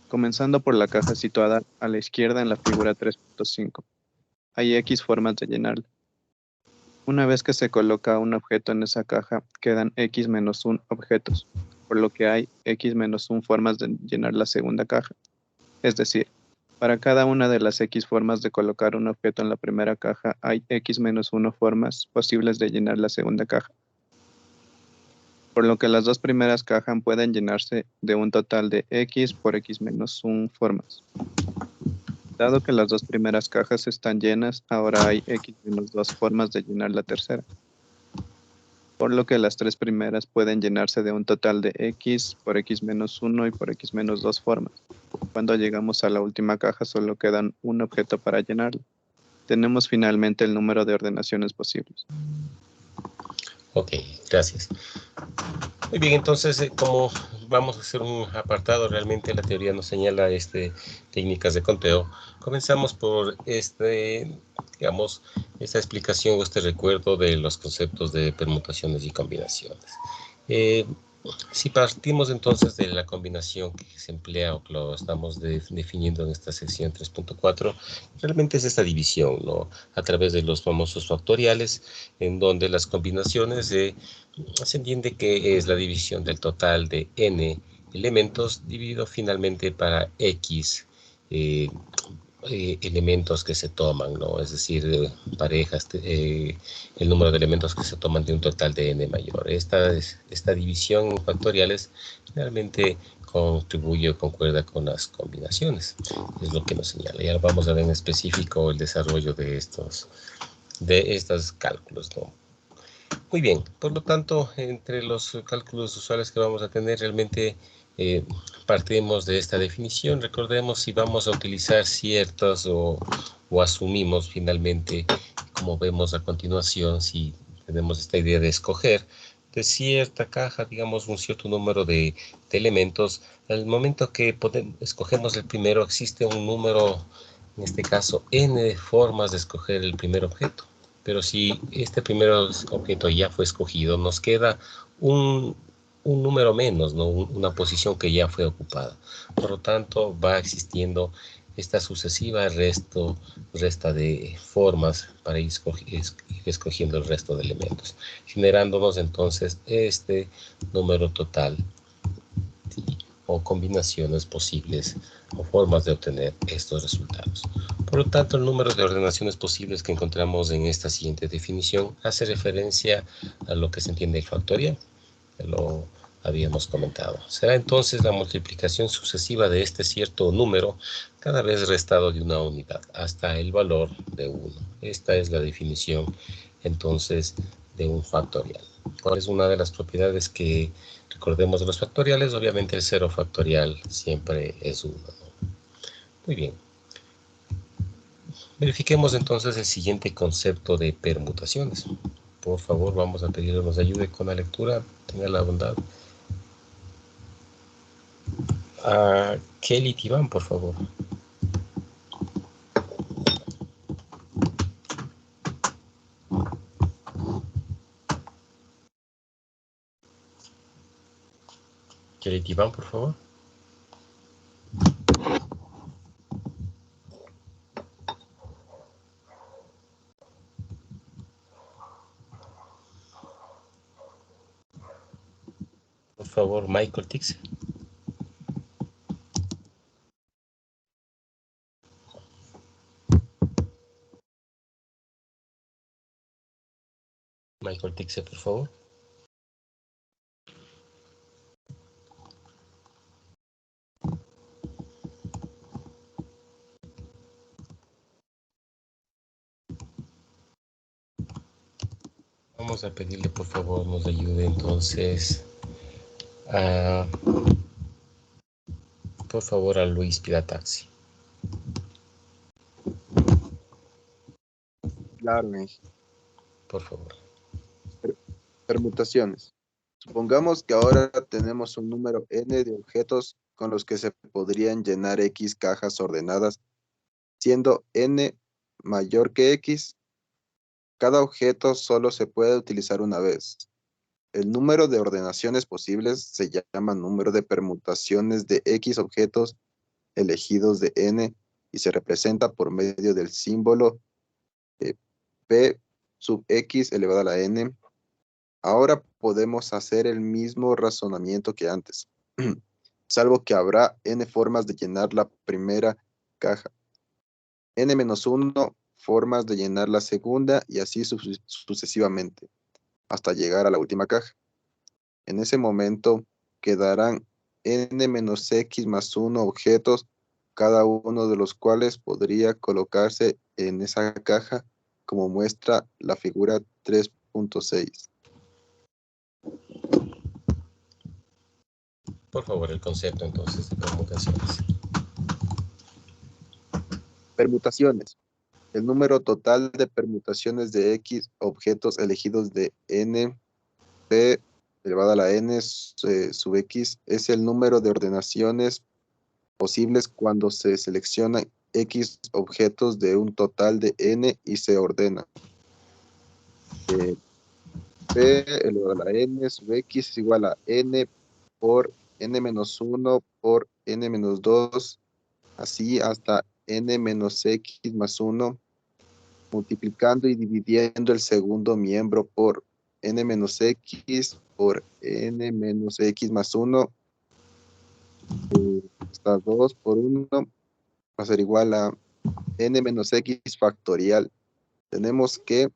Comenzando por la caja situada a la izquierda en la figura 3.5. Hay X formas de llenarla. Una vez que se coloca un objeto en esa caja, quedan X-1 objetos, por lo que hay X-1 formas de llenar la segunda caja. Es decir, para cada una de las X formas de colocar un objeto en la primera caja, hay X-1 formas posibles de llenar la segunda caja. Por lo que las dos primeras cajas pueden llenarse de un total de X por X-1 formas. Dado que las dos primeras cajas están llenas, ahora hay X-2 formas de llenar la tercera. Por lo que las tres primeras pueden llenarse de un total de X por X-1 y por X-2 formas. Cuando llegamos a la última caja solo quedan un objeto para llenarla. Tenemos finalmente el número de ordenaciones posibles. Ok, gracias. Muy bien, entonces, como vamos a hacer un apartado, realmente la teoría nos señala técnicas de conteo. Comenzamos por digamos, esta explicación o este recuerdo de los conceptos de permutaciones y combinaciones. Si partimos entonces de la combinación que se emplea o que lo estamos definiendo en esta sección 3.4, realmente es esta división, ¿no? A través de los famosos factoriales, en donde las combinaciones se entiende que es la división del total de n elementos dividido finalmente para x elementos que se toman, ¿no? Es decir, parejas, el número de elementos que se toman de un total de n mayor. Esta división en factoriales realmente contribuye o concuerda con las combinaciones, es lo que nos señala. Y ahora vamos a ver en específico el desarrollo de estos cálculos, ¿no? Muy bien, por lo tanto, entre los cálculos usuales que vamos a tener, realmente partimos de esta definición. Recordemos si vamos a utilizar ciertas o asumimos finalmente, como vemos a continuación, si tenemos esta idea de escoger de cierta caja, digamos, un cierto número de elementos. Al momento que escogemos el primero, existe un número, en este caso, n formas de escoger el primer objeto. Pero si este primer objeto ya fue escogido, nos queda un número menos, ¿no? Una posición que ya fue ocupada. Por lo tanto, va existiendo esta sucesiva resta de formas para ir escogiendo el resto de elementos, generándonos entonces este número total o combinaciones posibles o formas de obtener estos resultados. Por lo tanto, el número de ordenaciones posibles que encontramos en esta siguiente definición hace referencia a lo que se entiende el factorial, que lo habíamos comentado. Será entonces la multiplicación sucesiva de este cierto número cada vez restado de una unidad hasta el valor de 1. Esta es la definición entonces de un factorial. ¿Cuál es una de las propiedades que recordemos de los factoriales? Obviamente el cero factorial siempre es 1, ¿no? Muy bien. Verifiquemos entonces el siguiente concepto de permutaciones. Por favor, vamos a pedirle que nos ayude con la lectura. Tenga la bondad. A Kelly Tibán, por favor. Kelly Tibán, por favor. Por favor, Michael Tix. Michael Tixe, por favor. Vamos a pedirle, por favor, nos ayude entonces por favor, a Luis Pirataxi. Claro, por favor. Permutaciones. Supongamos que ahora tenemos un número n de objetos con los que se podrían llenar X cajas ordenadas, siendo n mayor que X. Cada objeto solo se puede utilizar una vez. El número de ordenaciones posibles se llama número de permutaciones de X objetos elegidos de n y se representa por medio del símbolo P sub X elevado a la n. Ahora podemos hacer el mismo razonamiento que antes, salvo que habrá n formas de llenar la primera caja, n-1 formas de llenar la segunda y así sucesivamente, hasta llegar a la última caja. En ese momento quedarán n-x más 1 objetos, cada uno de los cuales podría colocarse en esa caja, como muestra la figura 3.6. Por favor, el concepto entonces de permutaciones. Permutaciones. El número total de permutaciones de X objetos elegidos de n, p elevado a la n sub X es el número de ordenaciones posibles cuando se seleccionan X objetos de un total de n y se ordena. P elevado a la n sub X es igual a n por n-1 por n-2, así hasta n-x más 1, multiplicando y dividiendo el segundo miembro por n-x por n-x más 1, hasta 2 por 1, va a ser igual a n-x factorial. Tenemos que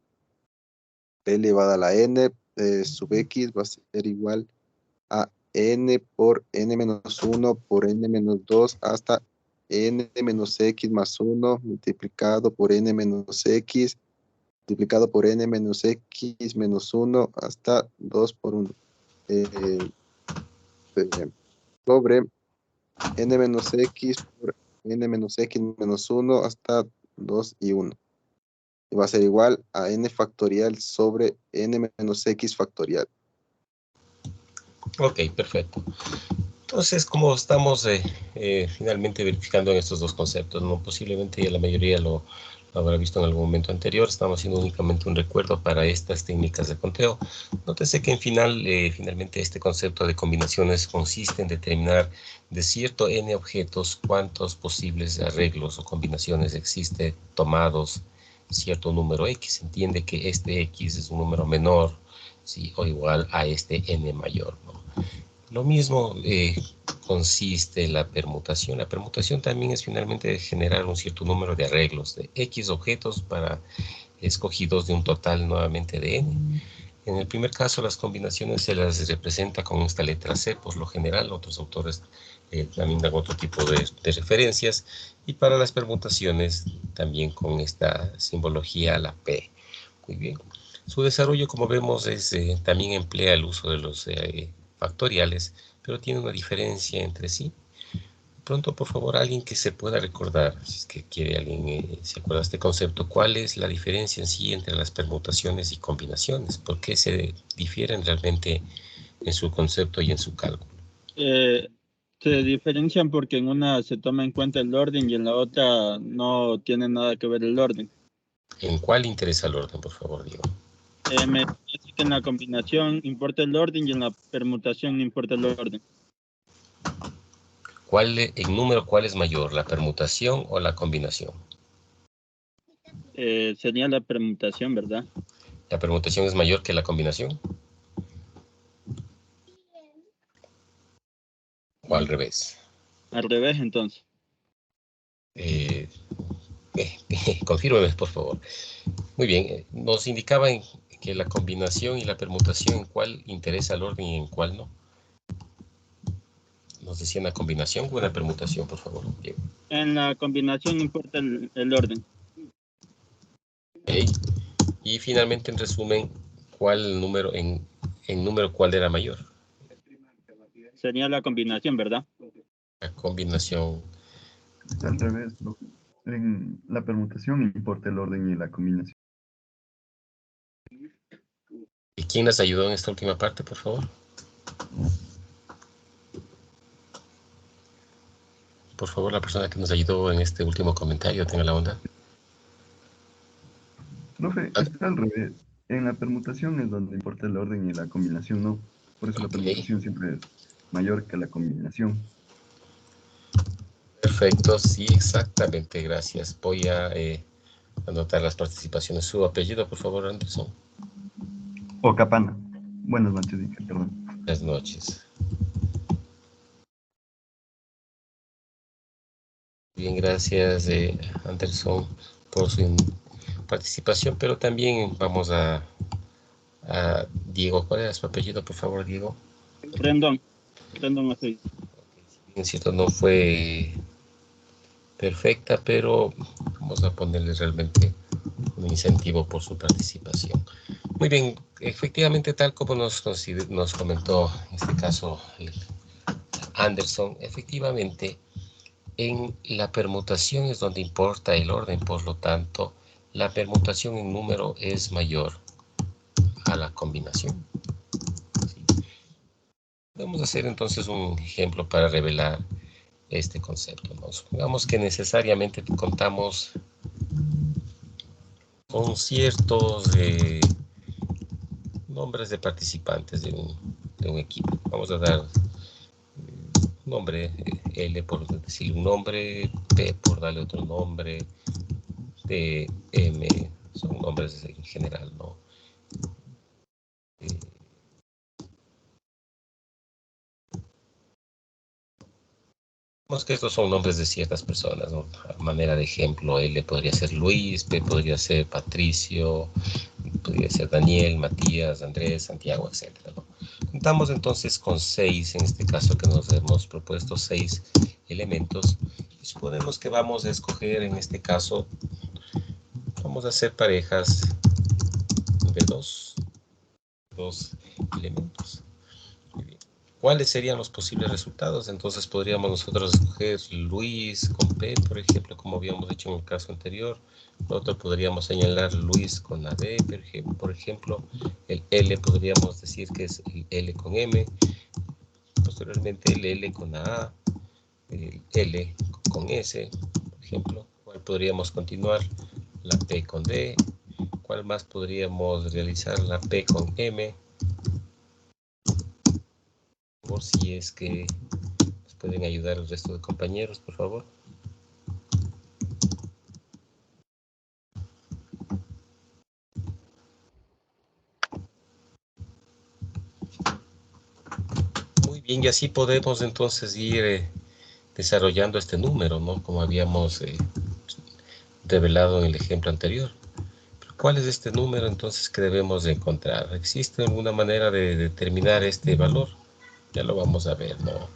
p elevado a la n sub x va a ser igual a n por n-1 por n-2 hasta n-x más 1 multiplicado por n-x multiplicado por n-x menos 1 hasta 2 por 1 sobre n-x por n-x menos 1 hasta 2 y 1. Y va a ser igual a n factorial sobre n-x factorial. Ok, perfecto. Entonces, como estamos finalmente verificando en estos dos conceptos, ¿no? Posiblemente ya la mayoría lo habrá visto en algún momento anterior, estamos haciendo únicamente un recuerdo para estas técnicas de conteo. Nótese que finalmente este concepto de combinaciones consiste en determinar de cierto n objetos cuántos posibles arreglos o combinaciones existen tomados cierto número x. Se entiende que este x es un número menor, ¿sí? O igual a este n mayor, ¿no? Lo mismo consiste en la permutación. La permutación también es finalmente generar un cierto número de arreglos de X objetos para escogidos de un total nuevamente de N. En el primer caso, las combinaciones se las representa con esta letra C, por lo general. Otros autores también dan otro tipo de referencias. Y para las permutaciones, también con esta simbología, la P. Muy bien. Su desarrollo, como vemos, también emplea el uso de los factoriales, pero tiene una diferencia entre sí. Pronto, por favor, alguien que se pueda recordar, si es que quiere alguien se acuerda de este concepto, ¿cuál es la diferencia en sí entre las permutaciones y combinaciones? ¿Por qué se difieren realmente en su concepto y en su cálculo? Se diferencian porque en una se toma en cuenta el orden y en la otra no tiene nada que ver el orden. ¿En cuál interesa el orden, por favor, Diego? Me parece que en la combinación importa el orden y en la permutación no importa el orden. En número, ¿cuál es mayor, la permutación o la combinación? Sería la permutación, ¿verdad? ¿La permutación es mayor que la combinación? ¿O al revés? Al revés, entonces. Confírmeme, por favor. Muy bien, nos indicaban que la combinación y la permutación, ¿en cuál interesa el orden y en cuál no? Nos decían la combinación o la permutación, por favor, Diego. En la combinación importa el orden. Okay. Y finalmente, en resumen, ¿cuál número, en número cuál era mayor? Sería la combinación, ¿verdad? La combinación. Al revés, en la permutación importa el orden y la combinación. ¿Y quién nos ayudó en esta última parte, por favor? Por favor, la persona que nos ayudó en este último comentario, tenga la bondad. Profe, está al revés. En la permutación es donde importa el orden y la combinación no. Por eso la permutación siempre es mayor que la combinación. Perfecto, sí, exactamente, gracias. Voy a anotar las participaciones. Su apellido, por favor, Anderson. O Capana. Buenas noches, dije, perdón. Buenas noches. Bien, gracias, Anderson, por su participación, pero también vamos a Diego. ¿Cuál era su apellido, por favor, Diego? Rendón así. En cierto, no fue perfecta, pero vamos a ponerle realmente un incentivo por su participación. Muy bien, efectivamente, tal como nos comentó en este caso Anderson, efectivamente, en la permutación es donde importa el orden, por lo tanto, la permutación en número es mayor a la combinación. ¿Sí? Vamos a hacer entonces un ejemplo para revelar este concepto, ¿no? Supongamos que necesariamente contamos con ciertos nombres de participantes de un equipo. Vamos a dar nombre L por decir un nombre, P por darle otro nombre, T, M, son nombres en general, ¿no? Digamos que estos son nombres de ciertas personas, ¿no? A manera de ejemplo, L podría ser Luis, P podría ser Patricio, podría ser Daniel, Matías, Andrés, Santiago, etc., ¿no? Contamos entonces con 6, en este caso que nos hemos propuesto 6 elementos. Y suponemos que vamos a escoger, en este caso, vamos a hacer parejas de dos elementos. Muy bien. ¿Cuáles serían los posibles resultados? Entonces podríamos nosotros escoger Luis con P, por ejemplo, como habíamos hecho en el caso anterior. Nosotros podríamos señalar Luis con AB, por ejemplo. El L podríamos decir que es el L con M. Posteriormente el L con A, el L con S, por ejemplo. ¿Cuál podríamos continuar? La P con D. ¿Cuál más podríamos realizar? La P con M. Por si es que nos pueden ayudar el resto de compañeros, por favor. Muy bien, y así podemos entonces ir desarrollando este número, ¿no? Como habíamos revelado en el ejemplo anterior. ¿Cuál es este número entonces que debemos de encontrar? ¿Existe alguna manera de determinar este valor? Ya lo vamos a ver, ¿no?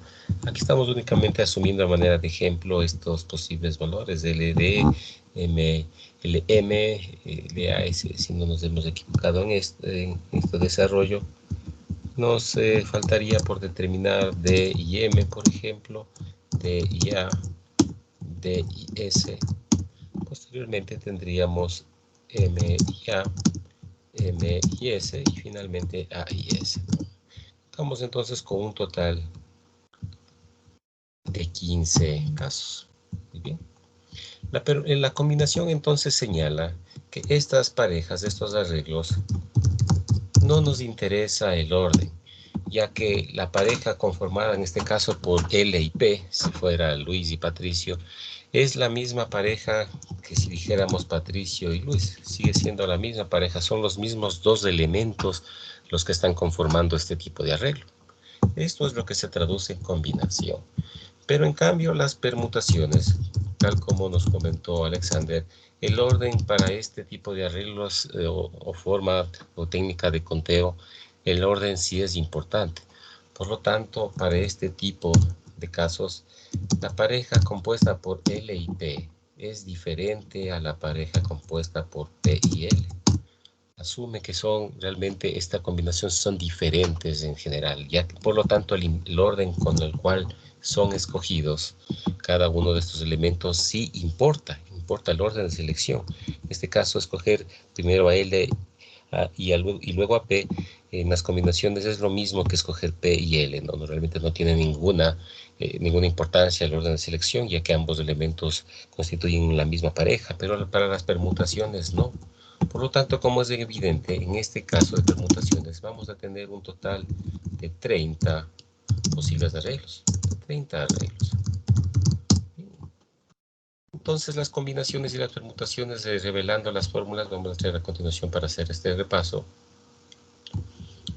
Aquí estamos únicamente asumiendo a manera de ejemplo estos posibles valores, LD, LM, LAS, si no nos hemos equivocado en este desarrollo. Nos faltaría por determinar D y M, por ejemplo, D y A, D y S. Posteriormente tendríamos M y A, M y S y finalmente A y S. Estamos entonces con un total de 15 casos. Muy bien. La combinación entonces señala que estas parejas, estos arreglos, no nos interesa el orden, ya que la pareja conformada en este caso por L y P, si fuera Luis y Patricio, es la misma pareja que si dijéramos Patricio y Luis. Sigue siendo la misma pareja, son los mismos dos elementos los que están conformando este tipo de arreglo. Esto es lo que se traduce en combinación. Pero en cambio las permutaciones, tal como nos comentó Alexander, el orden para este tipo de arreglos o forma o técnica de conteo, el orden sí es importante. Por lo tanto, para este tipo de casos, la pareja compuesta por L y P es diferente a la pareja compuesta por P y L. asume que son realmente esta combinación son diferentes en general, ya que por lo tanto el orden con el cual son escogidos cada uno de estos elementos sí importa el orden de selección. En este caso, escoger primero a L y luego a P en las combinaciones es lo mismo que escoger P y L, ¿no? Realmente no tiene ninguna importancia el orden de selección, ya que ambos elementos constituyen la misma pareja, pero para las permutaciones no. Por lo tanto, como es evidente, en este caso de permutaciones vamos a tener un total de 30 posibles arreglos. 30 arreglos. Entonces, las combinaciones y las permutaciones, revelando las fórmulas, vamos a traer a continuación para hacer este repaso.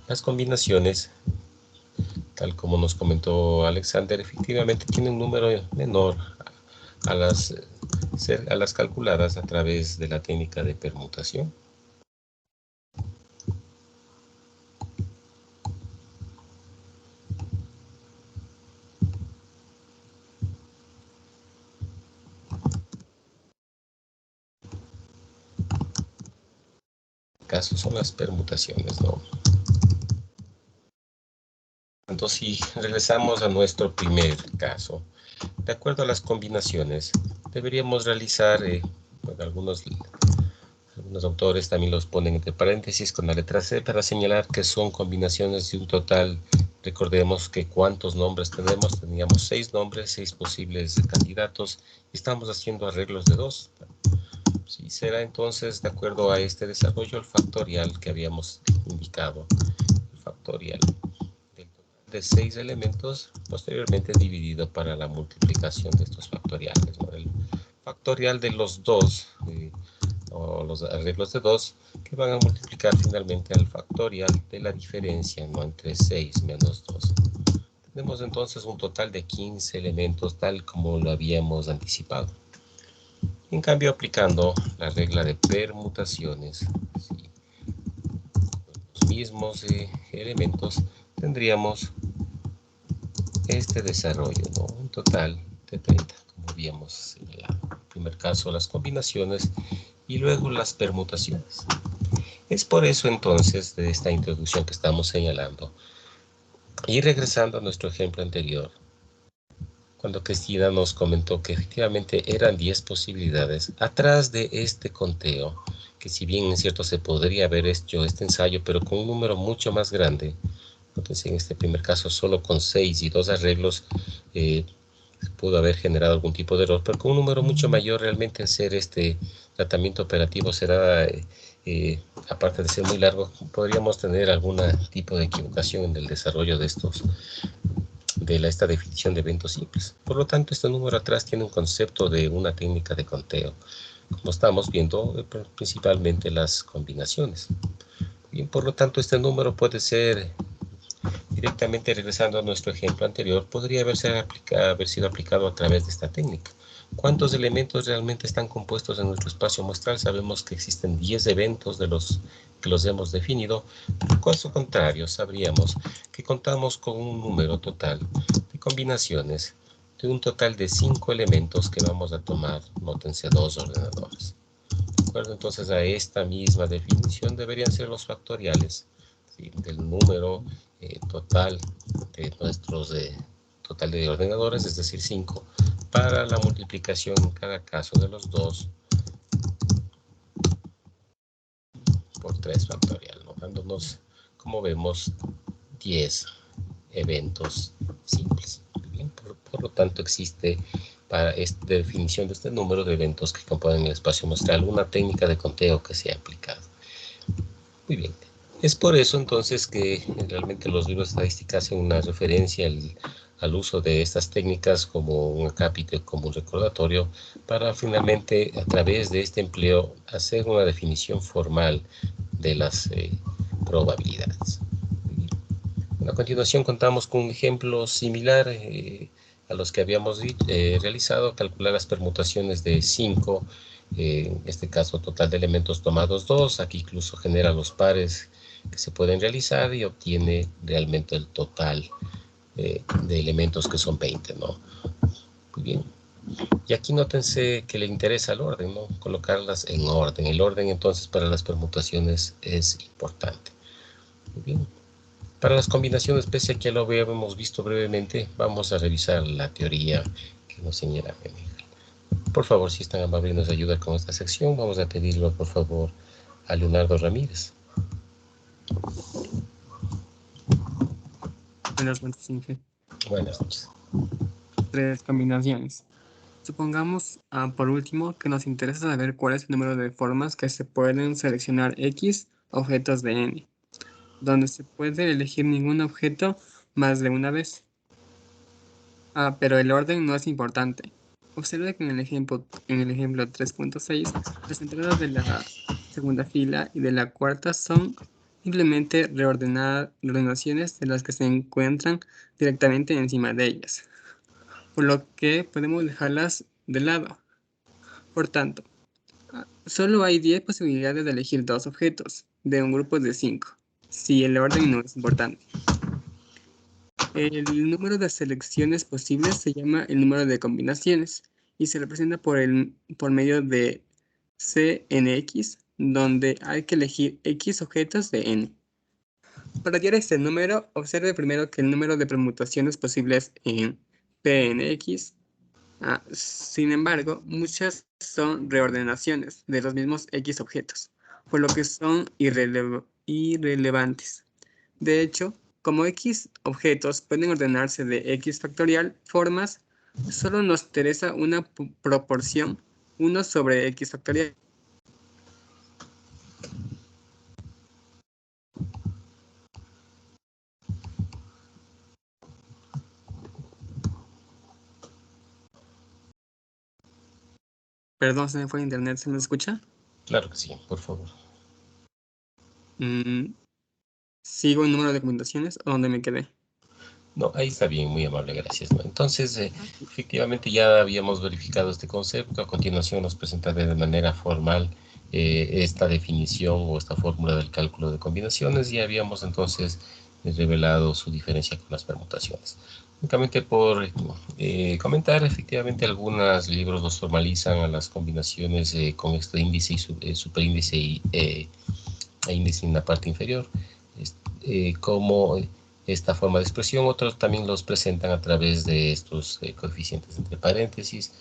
Las combinaciones, tal como nos comentó Alexander, efectivamente tienen un número menor a las calculadas a través de la técnica de permutación. Caso son las permutaciones, ¿no? Entonces, si regresamos a nuestro primer caso, de acuerdo a las combinaciones, deberíamos realizar, algunos autores también los ponen entre paréntesis con la letra C para señalar que son combinaciones de un total. Recordemos que cuántos nombres tenemos, teníamos 6 nombres, 6 posibles candidatos, y estamos haciendo arreglos de 2. Sí, será entonces, de acuerdo a este desarrollo, el factorial que habíamos indicado, el factorial de 6 elementos, posteriormente dividido para la multiplicación de estos factoriales, ¿no? El factorial de los 2, o los arreglos de 2, que van a multiplicar finalmente al factorial de la diferencia, ¿no? Entre 6 menos 2. Tenemos entonces un total de 15 elementos, tal como lo habíamos anticipado. En cambio, aplicando la regla de permutaciones, ¿sí?, los mismos elementos, tendríamos este desarrollo, ¿no? Un total de 30, como habíamos señalado. En el primer caso, las combinaciones y luego las permutaciones. Es por eso entonces, de esta introducción que estamos señalando, y regresando a nuestro ejemplo anterior, cuando Cristina nos comentó que efectivamente eran 10 posibilidades, atrás de este conteo, que si bien es cierto se podría haber hecho este ensayo, pero con un número mucho más grande, entonces en este primer caso solo con 6 y 2 arreglos, pudo haber generado algún tipo de error, pero con un número mucho mayor realmente hacer este tratamiento operativo será, aparte de ser muy largo, podríamos tener algún tipo de equivocación en el desarrollo de esta definición de eventos simples. Por lo tanto, este número atrás tiene un concepto de una técnica de conteo, como estamos viendo principalmente las combinaciones. Bien, por lo tanto, este número puede ser, directamente regresando a nuestro ejemplo anterior, podría haber sido aplicado a través de esta técnica. ¿Cuántos elementos realmente están compuestos en nuestro espacio muestral? Sabemos que existen 10 eventos de los que los hemos definido. Por caso contrario, sabríamos que contamos con un número total de combinaciones de un total de 5 elementos que vamos a tomar, nótense, 2 ordenadores. De acuerdo entonces a esta misma definición, deberían ser los factoriales, ¿sí?, del número total de nuestros total de ordenadores, es decir, 5, para la multiplicación en cada caso de los 2 por 3 factorial, ¿no?, dándonos, como vemos, 10 eventos simples. Bien, por lo tanto, existe para esta definición de este número de eventos que componen el espacio muestral una técnica de conteo que se ha aplicado. Muy bien. Es por eso entonces que realmente los libros de estadística hacen una referencia al uso de estas técnicas como un acápite, como un recordatorio, para finalmente a través de este empleo hacer una definición formal de las probabilidades. A continuación contamos con un ejemplo similar a los que habíamos realizado, calcular las permutaciones de 5, en este caso total de elementos tomados 2, aquí incluso genera los pares que se pueden realizar y obtiene realmente el total de elementos que son 20, ¿no? Muy bien. Y aquí nótense que le interesa el orden, ¿no? Colocarlas en orden. El orden entonces para las permutaciones es importante. Muy bien. Para las combinaciones, pese a que ya lo habíamos visto brevemente, vamos a revisar la teoría que nos señala Menegel. Por favor, si están amables, nos ayuda con esta sección. Vamos a pedirlo, por favor, a Leonardo Ramírez. Buenas noches, Inge. Buenas noches. 3 combinaciones. Supongamos, por último, que nos interesa saber cuál es el número de formas que se pueden seleccionar X objetos de N, donde se puede elegir ningún objeto más de una vez. Pero el orden no es importante. Observe que en el ejemplo 3.6, las entradas de la segunda fila y de la cuarta son simplemente reordenaciones de las que se encuentran directamente encima de ellas, por lo que podemos dejarlas de lado. Por tanto, solo hay 10 posibilidades de elegir 2 objetos de un grupo de 5, si el orden no es importante. El número de selecciones posibles se llama el número de combinaciones y se representa por medio de CNX, donde hay que elegir X objetos de N. Para hallar este número, observe primero que el número de permutaciones posibles en PNX. Sin embargo, muchas son reordenaciones de los mismos X objetos, por lo que son irrelevantes. De hecho, como X objetos pueden ordenarse de X factorial formas, solo nos interesa una proporción 1 sobre X factorial. Perdón, se me fue el internet, ¿se me escucha? Claro que sí, por favor. ¿Sigo el número de combinaciones o dónde me quedé? No, ahí está bien, muy amable, gracias. ¿No? Entonces, efectivamente ya habíamos verificado este concepto. A continuación nos presentaré de manera formal esta definición o esta fórmula del cálculo de combinaciones y habíamos entonces revelado su diferencia con las permutaciones. Únicamente por comentar, efectivamente algunos libros los formalizan a las combinaciones con este índice y superíndice e índice en la parte inferior, como esta forma de expresión. Otros también los presentan a través de estos coeficientes entre paréntesis.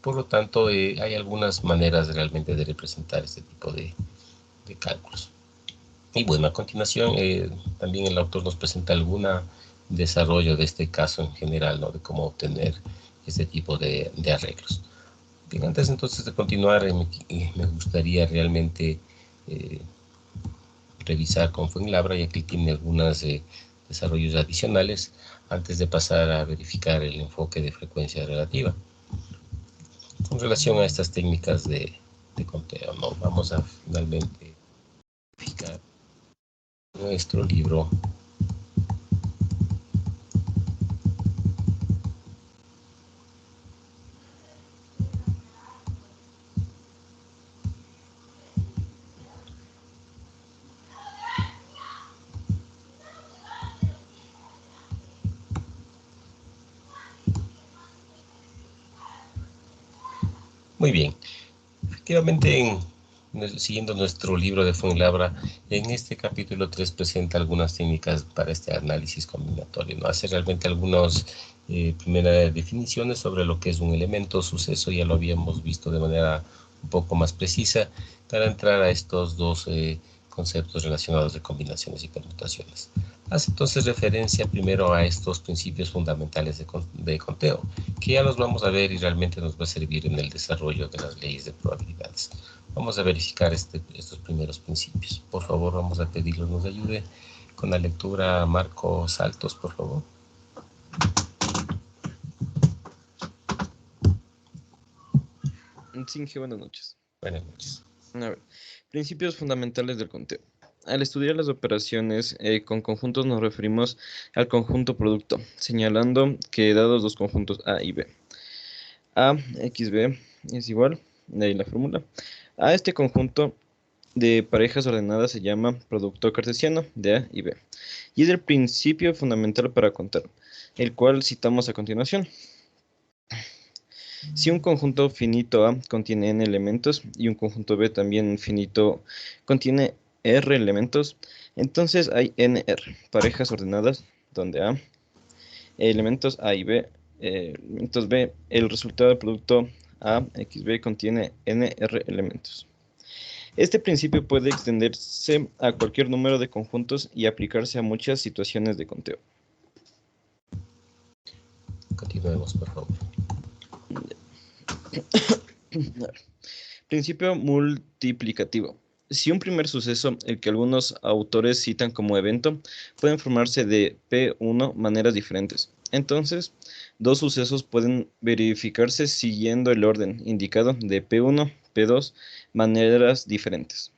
Por lo tanto, hay algunas maneras realmente de representar este tipo de cálculos. Y bueno, a continuación también el autor nos presenta algún desarrollo de este caso en general, ¿no? De cómo obtener este tipo de arreglos. Bien, antes entonces de continuar, me gustaría realmente revisar con Fuenlabra, ya que tiene algunos desarrollos adicionales antes de pasar a verificar el enfoque de frecuencia relativa. Con relación a estas técnicas de conteo, ¿no? Vamos a finalmente verificar nuestro libro. Muy bien. Efectivamente, siguiendo nuestro libro de Fuenlabra, en este capítulo 3 presenta algunas técnicas para este análisis combinatorio, ¿no? Hace realmente algunas primeras definiciones sobre lo que es un elemento suceso. Ya lo habíamos visto de manera un poco más precisa para entrar a estos dos conceptos relacionados de combinaciones y permutaciones. Hace entonces referencia primero a estos principios fundamentales de conteo, que ya los vamos a ver y realmente nos va a servir en el desarrollo de las leyes de probabilidades. Vamos a verificar estos primeros principios. Por favor, vamos a pedirle nos ayude con la lectura. Marcos Saltos, por favor. Sí, buenas noches. Buenas noches. A ver, principios fundamentales del conteo. Al estudiar las operaciones con conjuntos nos referimos al conjunto producto, señalando que dados los conjuntos A y B, A, X, B es igual, de ahí la fórmula, a este conjunto de parejas ordenadas se llama producto cartesiano de A y B. Y es el principio fundamental para contar, el cual citamos a continuación. Si un conjunto finito A contiene n elementos y un conjunto B también finito contiene r elementos, entonces hay nr, parejas ordenadas donde A, elementos A y B, elementos B, el resultado del producto A, X, B contiene nr elementos. Este principio puede extenderse a cualquier número de conjuntos y aplicarse a muchas situaciones de conteo. Continuemos, por favor. Principio multiplicativo. Si un primer suceso, el que algunos autores citan como evento, pueden formarse de P1 maneras diferentes, entonces dos sucesos pueden verificarse siguiendo el orden indicado de P1, P2 maneras diferentes.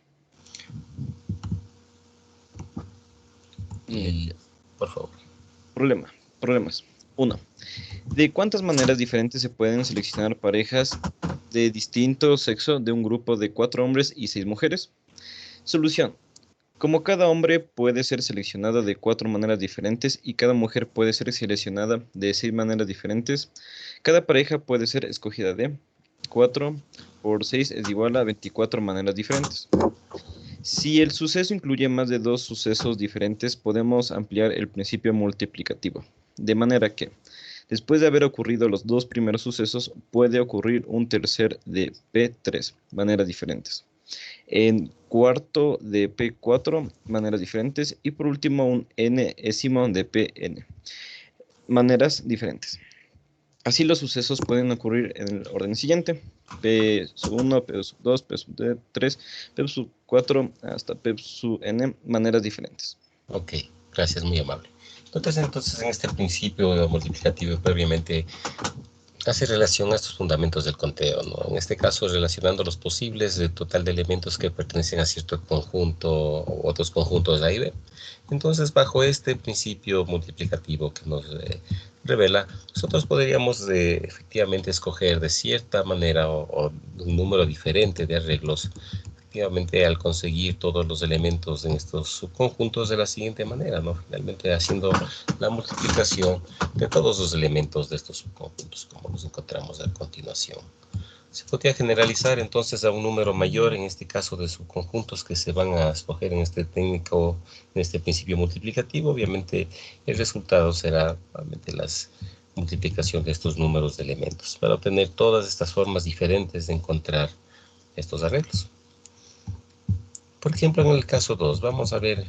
Por favor. Problemas. 1. ¿De cuántas maneras diferentes se pueden seleccionar parejas de distinto sexo de un grupo de 4 hombres y 6 mujeres? Solución. Como cada hombre puede ser seleccionado de 4 maneras diferentes y cada mujer puede ser seleccionada de 6 maneras diferentes, cada pareja puede ser escogida de 4 por 6 es igual a 24 maneras diferentes. Si el suceso incluye más de 2 sucesos diferentes, podemos ampliar el principio multiplicativo, de manera que, después de haber ocurrido los 2 primeros sucesos, puede ocurrir un tercer de P3 maneras diferentes, en cuarto de P4 maneras diferentes y por último un n-ésimo de Pn maneras diferentes. Así los sucesos pueden ocurrir en el orden siguiente: P1, P2, P3, P4 hasta P(n) maneras diferentes. Ok, gracias, muy amable. Entonces en este principio multiplicativo previamente hace relación a estos fundamentos del conteo, ¿no? En este caso, relacionando los posibles del total de elementos que pertenecen a cierto conjunto o otros conjuntos A y B. Entonces, bajo este principio multiplicativo que nos revela, nosotros podríamos efectivamente escoger de cierta manera o un número diferente de arreglos, efectivamente al conseguir todos los elementos en estos subconjuntos de la siguiente manera, ¿no? Finalmente haciendo la multiplicación de todos los elementos de estos subconjuntos, como los encontramos a continuación. Se podría generalizar entonces a un número mayor, en este caso de subconjuntos que se van a escoger en este técnico, en este principio multiplicativo. Obviamente el resultado será obviamente la multiplicación de estos números de elementos para obtener todas estas formas diferentes de encontrar estos arreglos. Por ejemplo, en el caso 2, vamos a ver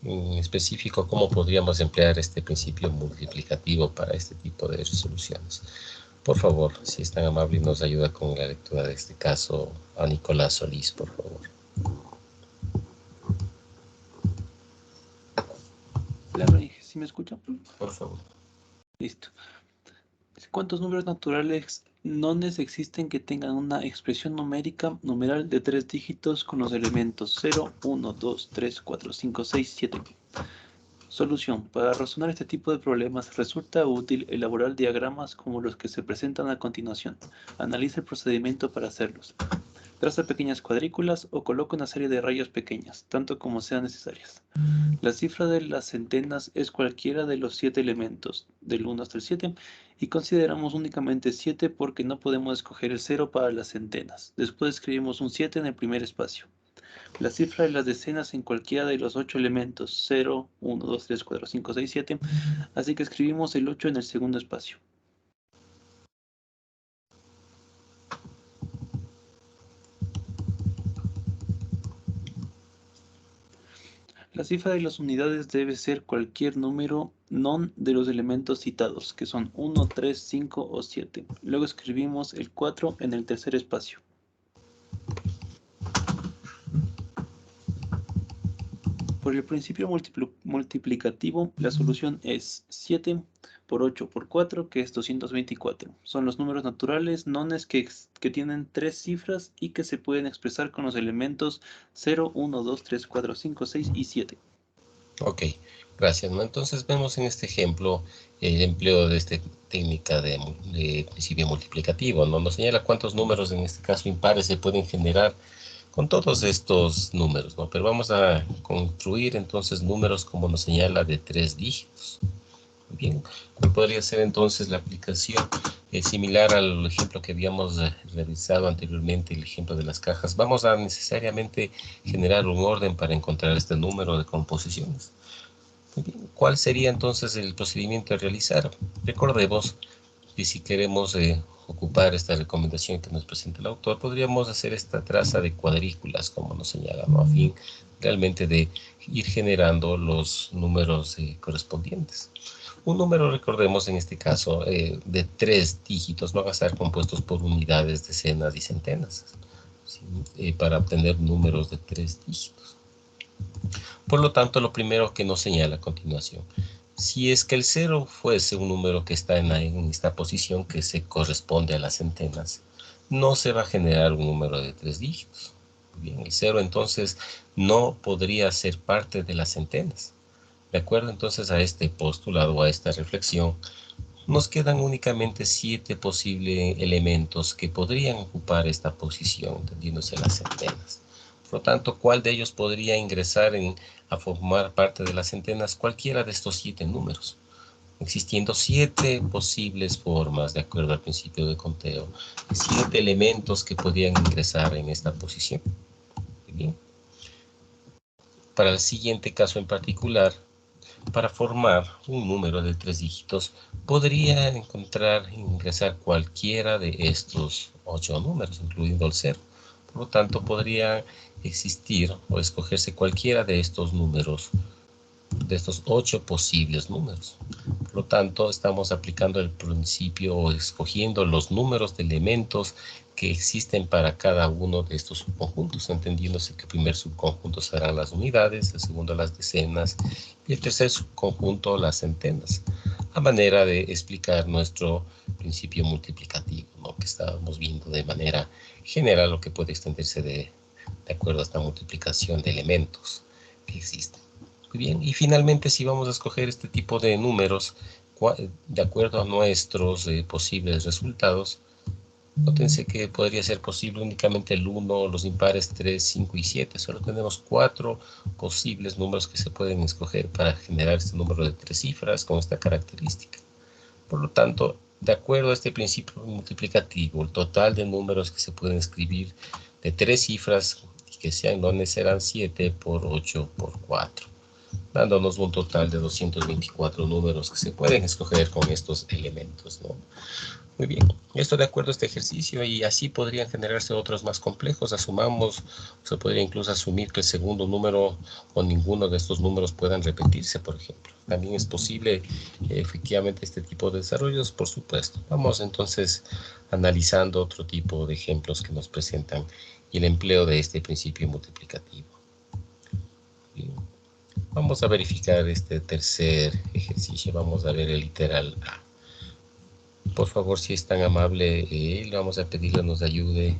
en específico cómo podríamos emplear este principio multiplicativo para este tipo de resoluciones. Por favor, si es tan amable y nos ayuda con la lectura de este caso a Nicolás Solís, por favor. ¿Sí me escucha? Por favor. Listo. ¿Cuántos números naturales nones existen que tengan una expresión numérica numeral de 3 dígitos con los elementos 0, 1, 2, 3, 4, 5, 6, 7? Solución. Para razonar este tipo de problemas resulta útil elaborar diagramas como los que se presentan a continuación. Analiza el procedimiento para hacerlos. Traza pequeñas cuadrículas o coloca una serie de rayas pequeñas, tanto como sean necesarias. La cifra de las centenas es cualquiera de los 7 elementos, del 1 hasta el 7, y consideramos únicamente 7 porque no podemos escoger el 0 para las centenas. Después escribimos un 7 en el primer espacio. La cifra de las decenas en cualquiera de los 8 elementos, 0, 1, 2, 3, 4, 5, 6, 7, así que escribimos el 8 en el segundo espacio. La cifra de las unidades debe ser cualquier número non de los elementos citados, que son 1, 3, 5 o 7. Luego escribimos el 4 en el tercer espacio. Por el principio multiplicativo, la solución es 7 por 8 por 4, que es 224. Son los números naturales nones que tienen 3 cifras y que se pueden expresar con los elementos 0, 1, 2, 3, 4, 5, 6 y 7. Ok, gracias, ¿no? Entonces vemos en este ejemplo el empleo de esta técnica de principio multiplicativo, ¿no? Nos señala cuántos números, en este caso impares, se pueden generar con todos estos números, ¿no? Pero vamos a construir entonces números, como nos señala, de 3 dígitos. Bien, ¿cuál podría ser entonces la aplicación Similar al ejemplo que habíamos revisado anteriormente, el ejemplo de las cajas, vamos a necesariamente generar un orden para encontrar este número de composiciones. Muy bien. ¿Cuál sería entonces el procedimiento a realizar? Recordemos que si queremos ocupar esta recomendación que nos presenta el autor, podríamos hacer esta traza de cuadrículas, como nos señala, ¿no? A fin realmente de ir generando los números correspondientes. Un número, recordemos en este caso, de 3 dígitos, van a estar compuestos por unidades, decenas y centenas, ¿sí? Para obtener números de 3 dígitos. Por lo tanto, lo primero que nos señala a continuación, si es que el 0 fuese un número que está en esta posición que se corresponde a las centenas, no se va a generar un número de 3 dígitos. Bien, el 0 entonces no podría ser parte de las centenas. De acuerdo entonces a este postulado o a esta reflexión, nos quedan únicamente 7 posibles elementos que podrían ocupar esta posición, entendiéndose las centenas. Por lo tanto, ¿cuál de ellos podría ingresar a formar parte de las centenas? Cualquiera de estos 7 números. Existiendo 7 posibles formas, de acuerdo al principio de conteo, 7 elementos que podrían ingresar en esta posición. Bien. Para el siguiente caso en particular, para formar un número de 3 dígitos, podría ingresar cualquiera de estos 8 números, incluyendo el 0. Por lo tanto, podría existir o escogerse cualquiera de estos números, de estos 8 posibles números. Por lo tanto, estamos aplicando el principio o escogiendo los números de elementos que existen para cada uno de estos subconjuntos, entendiéndose que el primer subconjunto serán las unidades, el segundo las decenas y el tercer subconjunto las centenas, a manera de explicar nuestro principio multiplicativo, ¿no? Que estábamos viendo de manera general, lo que puede extenderse de acuerdo a esta multiplicación de elementos que existen. Muy bien, y finalmente si vamos a escoger este tipo de números de acuerdo a nuestros posibles resultados, nótense que podría ser posible únicamente el 1, los impares 3, 5 y 7. Solo tenemos 4 posibles números que se pueden escoger para generar este número de 3 cifras con esta característica. Por lo tanto, de acuerdo a este principio multiplicativo, el total de números que se pueden escribir de 3 cifras y que sean nones serán 7 por 8 por 4, dándonos un total de 224 números que se pueden escoger con estos elementos, ¿no? Muy bien, esto de acuerdo a este ejercicio, y así podrían generarse otros más complejos. Asumamos, se podría incluso asumir que el segundo número o ninguno de estos números puedan repetirse, por ejemplo. También es posible efectivamente este tipo de desarrollos, por supuesto. Vamos entonces analizando otro tipo de ejemplos que nos presentan y el empleo de este principio multiplicativo. Bien. Vamos a verificar este tercer ejercicio. Vamos a ver el literal A. Por favor, si es tan amable, le vamos a pedirle nos ayude,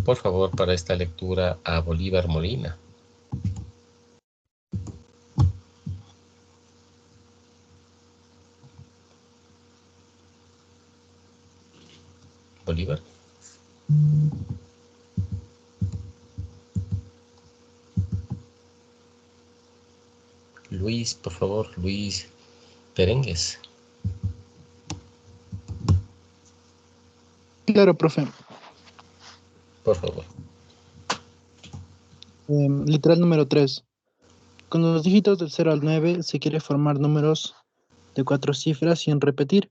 por favor, para esta lectura a Bolívar Molina. Bolívar. Luis, por favor, Luis Perengues. Claro, profe. Por favor. Literal número 3. Con los dígitos del 0 al 9 se quiere formar números de 4 cifras sin repetir.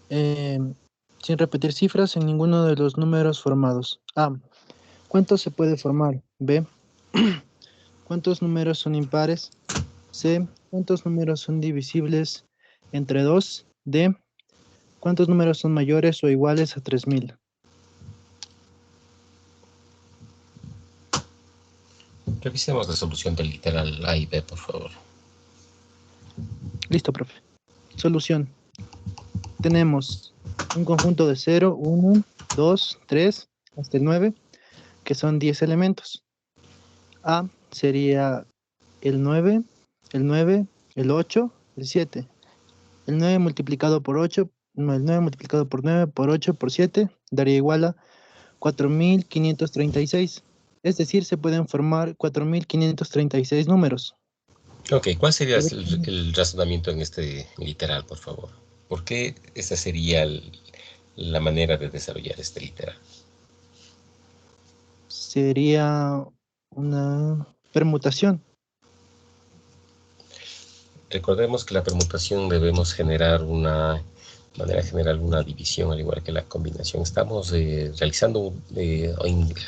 Sin repetir cifras en ninguno de los números formados. A. ¿Cuántos se puede formar? B. ¿Cuántos números son impares? C. ¿Cuántos números son divisibles entre 2? D. ¿Cuántos números son mayores o iguales a 3000? Revisemos la solución del literal A y B, por favor. Listo, profe. Solución. Tenemos un conjunto de 0, 1, 2, 3, hasta el 9, que son 10 elementos. A sería el 9, el 8, el 7. El 9 multiplicado por 8, el 9 multiplicado por 9 por 8 por 7 daría igual a 4536. Es decir, se pueden formar 4536 números. Ok, ¿cuál sería el razonamiento en este literal, por favor? ¿Por qué esa sería la manera de desarrollar este literal? Sería una permutación. Recordemos que la permutación debemos generar de manera general una división, al igual que la combinación. Estamos realizando,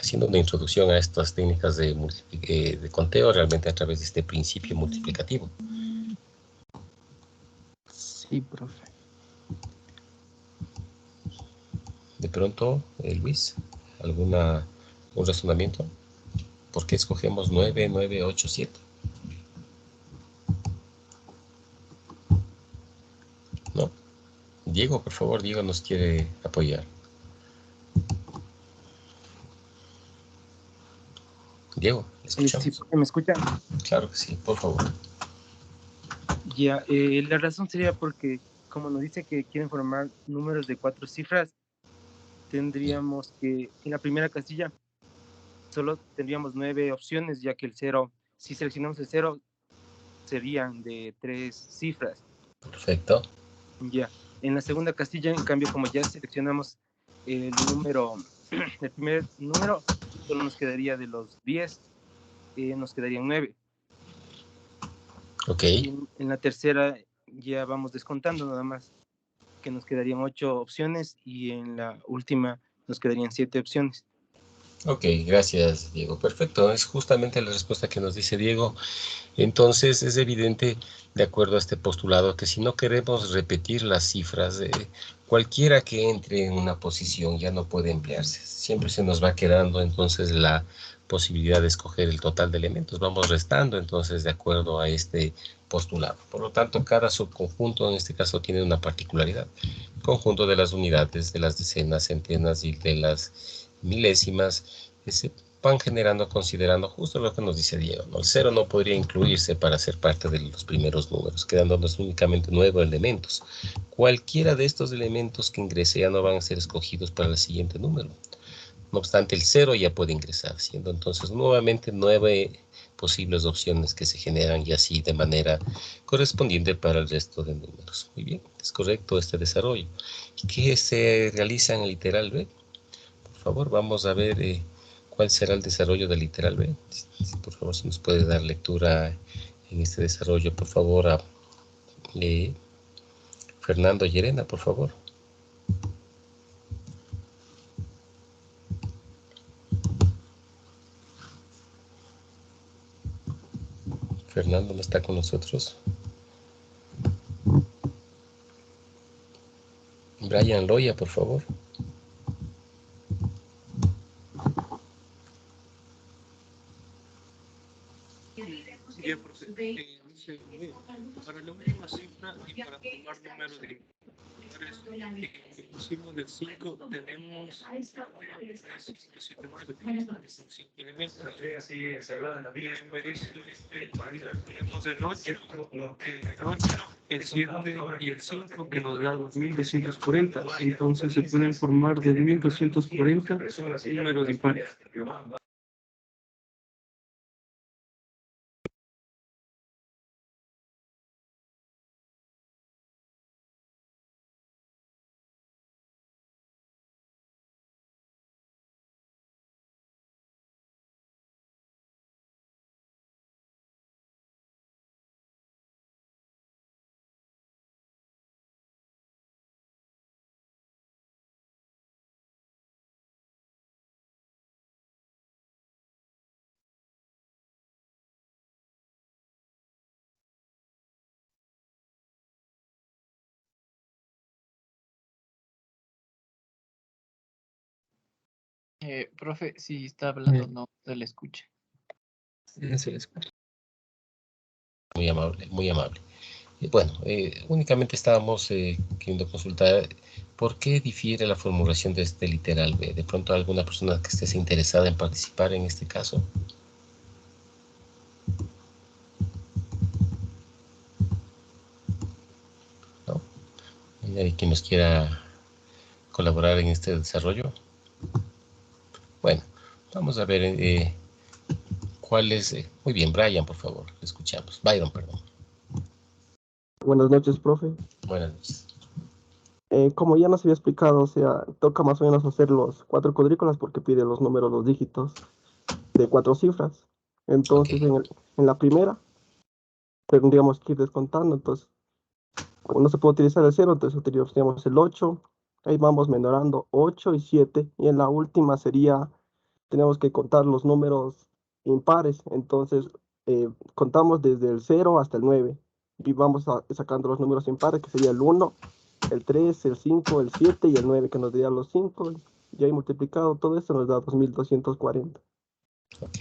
haciendo una introducción a estas técnicas de conteo realmente a través de este principio multiplicativo. Sí, profe. De pronto, Luis, ¿un razonamiento? ¿Por qué escogemos 9, 9, 8, 7? ¿No? Diego, por favor, Diego nos quiere apoyar. Diego, ¿le escuchamos? Sí, ¿me escuchan? Claro que sí, por favor. Ya, la razón sería porque, como nos dice que quieren formar números de 4 cifras, tendríamos que, en la primera casilla, solo tendríamos 9 opciones, ya que el 0, si seleccionamos el 0, serían de 3 cifras. Perfecto. Ya, en la segunda casilla, en cambio, como ya seleccionamos el primer número, solo nos quedaría de los 10, nos quedarían 9. Ok. Y en la tercera ya vamos descontando nada más, que nos quedarían 8 opciones, y en la última nos quedarían 7 opciones. Ok, gracias, Diego. Perfecto, es justamente la respuesta que nos dice Diego. Entonces, es evidente, de acuerdo a este postulado, que si no queremos repetir las cifras, cualquiera que entre en una posición ya no puede emplearse. Siempre se nos va quedando entonces la posibilidad de escoger el total de elementos. Vamos restando entonces de acuerdo a este postulado. Por lo tanto, cada subconjunto en este caso tiene una particularidad. Conjunto de las unidades, de las decenas, centenas y de las milésimas, que se van generando considerando justo lo que nos dice Diego, ¿no? El 0 no podría incluirse para ser parte de los primeros números, quedándonos únicamente 9 elementos. Cualquiera de estos elementos que ingrese ya no van a ser escogidos para el siguiente número. No obstante, el 0 ya puede ingresar, siendo entonces nuevamente 9 posibles opciones que se generan y así de manera correspondiente para el resto de números. Muy bien, es correcto este desarrollo. ¿Y qué se realiza en el literal B? Por favor, vamos a ver cuál será el desarrollo del literal B. Por favor, si nos puede dar lectura en este desarrollo, por favor, a Fernando Llerena, por favor. Fernando no está con nosotros. Brian Loya, por favor. Ya, profe. Para la última cifra y para tomar número de pusimos del 5, tenemos 5 elementos. Tenemos el 8, el 7 y el 5, que nos da 2240. Entonces se pueden formar 2240 números impares. Profe, si está hablando, no se le escucha. No se le escucha. Muy amable, muy amable. Bueno, únicamente estábamos queriendo consultar por qué difiere la formulación de este literal B. ¿De pronto alguna persona que esté interesada en participar en este caso? ¿No? ¿Hay nadie que nos quiera colaborar en este desarrollo? Bueno, vamos a ver cuál es... muy bien, Brian, por favor, escuchamos. Byron, perdón. Buenas noches, profe. Buenas noches. como ya nos había explicado, o sea, toca más o menos hacer los 4 cuadrículas porque pide los números, los dígitos de 4 cifras. Entonces, en la primera, tendríamos que ir descontando. Entonces, como no se puede utilizar el 0, entonces utilizaríamos el 8. Ahí vamos menorando 8 y 7. Y en la última sería, tenemos que contar los números impares. Entonces, contamos desde el 0 hasta el 9. Y vamos sacando los números impares, que sería el 1, el 3, el 5, el 7 y el 9, que nos daría los 5. Y ahí multiplicado todo esto nos da 2240. Ok,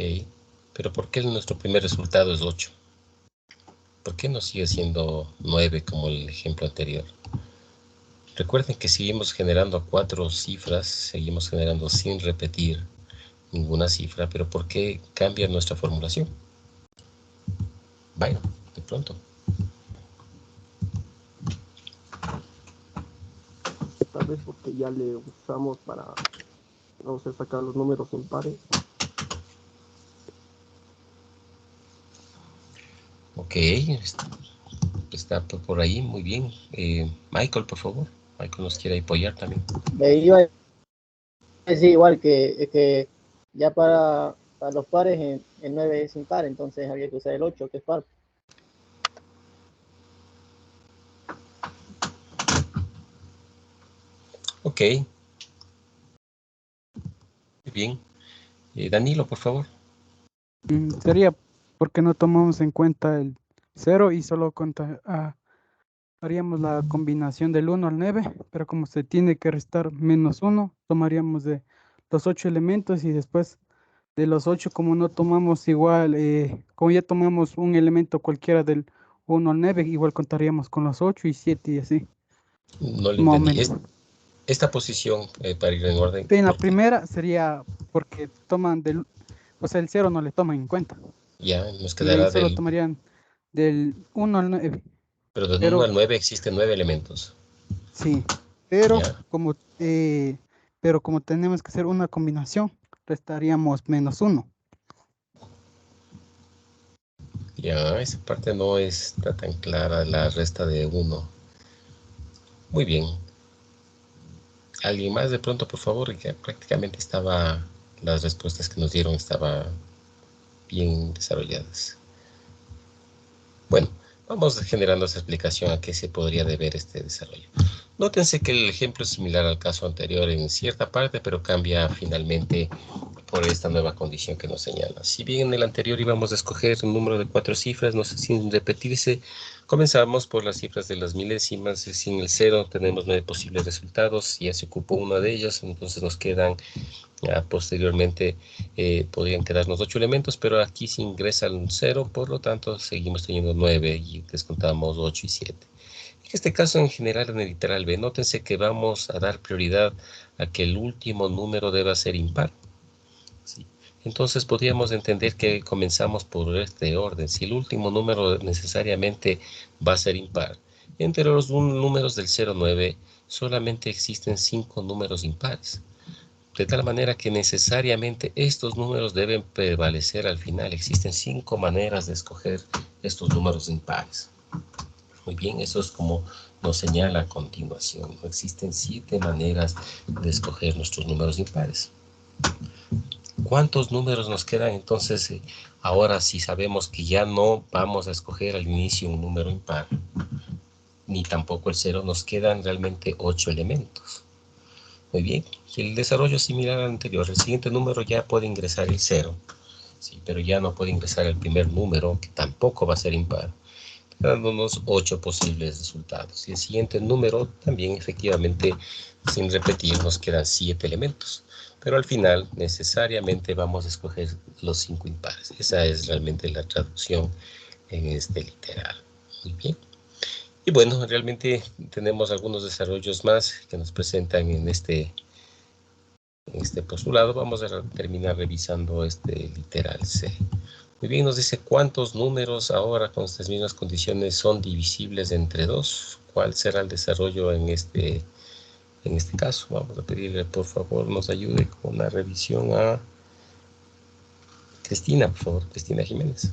pero ¿por qué nuestro primer resultado es 8? ¿Por qué no sigue siendo 9 como el ejemplo anterior? Recuerden que seguimos generando 4 cifras, seguimos generando sin repetir ninguna cifra, pero ¿por qué cambia nuestra formulación? Bueno, de pronto. Tal vez porque ya le usamos para, vamos a sacar los números impares. Ok, está por ahí, muy bien. Michael, por favor. Michael nos quiere apoyar también. Me iba a decir igual que ya para los pares el 9 es impar, entonces había que usar el 8, que es par. Ok. Muy bien. Danilo, por favor. Sería porque no tomamos en cuenta el 0 y solo haríamos la combinación del 1 al 9, pero como se tiene que restar menos 1, tomaríamos de los 8 elementos y después de los 8, como no tomamos igual, como ya tomamos un elemento cualquiera del 1 al 9, igual contaríamos con los 8 y 7 y así. No le entendí. Esta posición, para ir en orden. En la primera sería porque toman del, o sea, el 0 no le toman en cuenta. Ya, nos Y quedará ahí solo del... tomarían del 1 al 9. Pero del 1 al 9 existen 9 elementos. Sí, pero como tenemos que hacer una combinación, restaríamos menos 1. Ya, esa parte no está tan clara, la resta de 1. Muy bien. ¿Alguien más de pronto, por favor? Que prácticamente las respuestas que nos dieron estaban bien desarrolladas. Bueno, vamos generando esa explicación a qué se podría deber este desarrollo. Nótense que el ejemplo es similar al caso anterior en cierta parte, pero cambia finalmente por esta nueva condición que nos señala. Si bien en el anterior íbamos a escoger un número de 4 cifras, no sé, sin repetirse, comenzamos por las cifras de las milésimas. Sin el 0 tenemos 9 posibles resultados, ya se ocupó una de ellas, entonces nos quedan, posteriormente podrían quedarnos 8 elementos, pero aquí se ingresa el 0, por lo tanto seguimos teniendo 9 y descontamos 8 y 7. En este caso, en general, en el literal B, nótense que vamos a dar prioridad a que el último número deba ser impar. ¿Sí? Entonces podríamos entender que comenzamos por este orden. Si el último número necesariamente va a ser impar, entre los números del 0 al 9 solamente existen 5 números impares. De tal manera que necesariamente estos números deben prevalecer al final. Existen 5 maneras de escoger estos números impares. Muy bien, eso es como nos señala a continuación. Existen 7 maneras de escoger nuestros números impares. ¿Cuántos números nos quedan entonces ahora si sabemos que ya no vamos a escoger al inicio un número impar, ni tampoco el 0? Nos quedan realmente 8 elementos. Muy bien, y el desarrollo es similar al anterior. El siguiente número ya puede ingresar el 0, ¿sí? Pero ya no puede ingresar el primer número, que tampoco va a ser impar, dándonos 8 posibles resultados. Y el siguiente número también, efectivamente, sin repetir, nos quedan 7 elementos. Pero al final, necesariamente vamos a escoger los 5 impares. Esa es realmente la traducción en este literal. Muy bien. Y bueno, realmente tenemos algunos desarrollos más que nos presentan en este postulado. Vamos a terminar revisando este literal C. Muy bien, nos dice cuántos números ahora con estas mismas condiciones son divisibles entre 2. ¿Cuál será el desarrollo en este caso? Vamos a pedirle, por favor, nos ayude con una revisión a Cristina, por favor, Cristina Jiménez.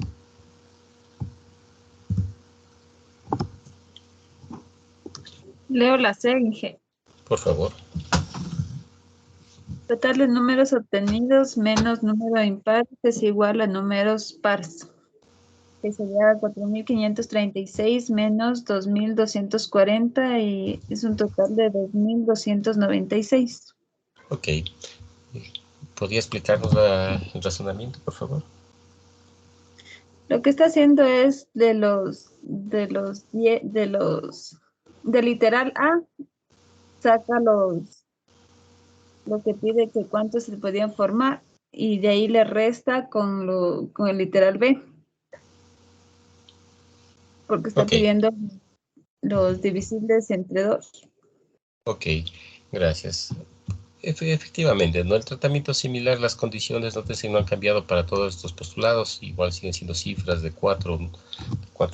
Leo la C, Inge. Por favor. Total de números obtenidos menos número impar es igual a números pares, que sería 4.536 menos 2.240 y es un total de 2.296. Ok. ¿Podría explicarnos el razonamiento, por favor? Lo que está haciendo es del literal A, saca lo que pide que cuántos se podían formar y de ahí le resta con el literal B. Porque está pidiendo los divisibles entre 2. Ok, gracias. Efectivamente, ¿no? El tratamiento es similar, las condiciones no han cambiado para todos estos postulados, igual siguen siendo cifras de cuatro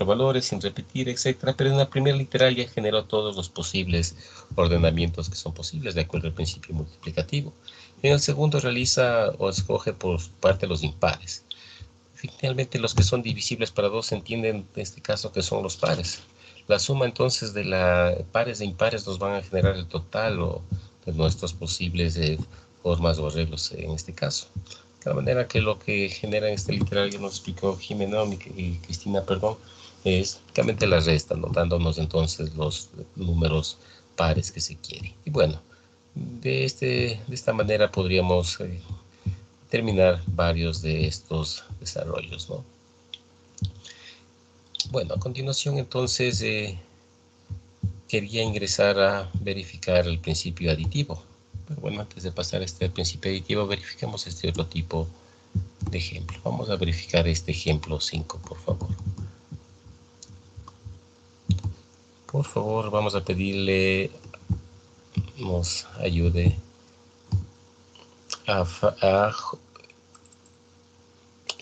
valores sin repetir, etcétera, pero en la primera literal ya generó todos los posibles ordenamientos que son posibles de acuerdo al principio multiplicativo. En el segundo realiza o escoge por parte los impares. Finalmente, los que son divisibles para 2 se entienden en este caso que son los pares. La suma entonces de pares e impares nos van a generar el total de nuestros posibles formas o arreglos en este caso. De la manera que lo que genera en este literal, ya nos explicó Jimena y Cristina, perdón, es básicamente la resta, ¿no? Dándonos entonces los números pares que se quiere. Y bueno, de esta manera podríamos terminar varios de estos desarrollos, ¿no? Bueno, a continuación entonces quería ingresar a verificar el principio aditivo. Pero bueno, antes de pasar al principio aditivo, verifiquemos este otro tipo de ejemplo. Vamos a verificar este ejemplo 5, por favor. Por favor, vamos a pedirle nos ayude a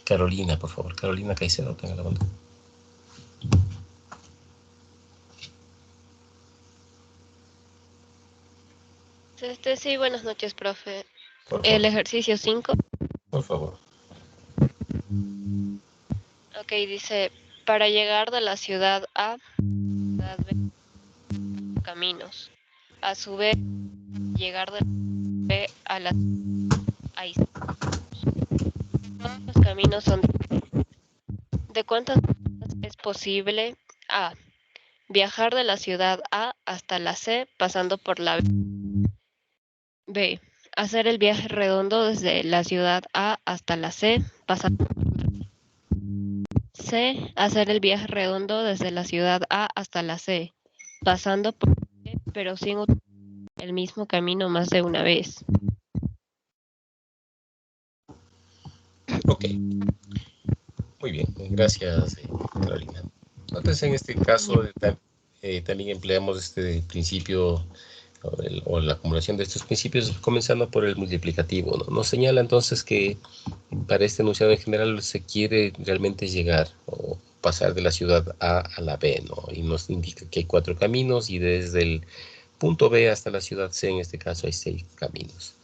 Carolina, por favor. Carolina Caicedo, tenga la bondad. Sí, buenas noches, profe. El ejercicio 5. Por favor. Ok, dice, para llegar de la ciudad A, ciudad B, caminos. A su vez, llegar de la B a la A. Todos los caminos son ¿de cuántas es posible? A. Viajar de la ciudad A hasta la C pasando por la B. B. Hacer el viaje redondo desde la ciudad A hasta la C pasando por la B. C. Hacer el viaje redondo desde la ciudad A hasta la C pasando por la B, pero sin utilizar el mismo camino más de una vez. Ok. Muy bien, gracias, Carolina. Entonces, en este caso, también empleamos este principio o la acumulación de estos principios, comenzando por el multiplicativo, ¿no? Nos señala entonces que para este enunciado en general se quiere realmente llegar o pasar de la ciudad A a la B, ¿no? Y nos indica que hay 4 caminos y desde el punto B hasta la ciudad C, en este caso, hay 6 caminos.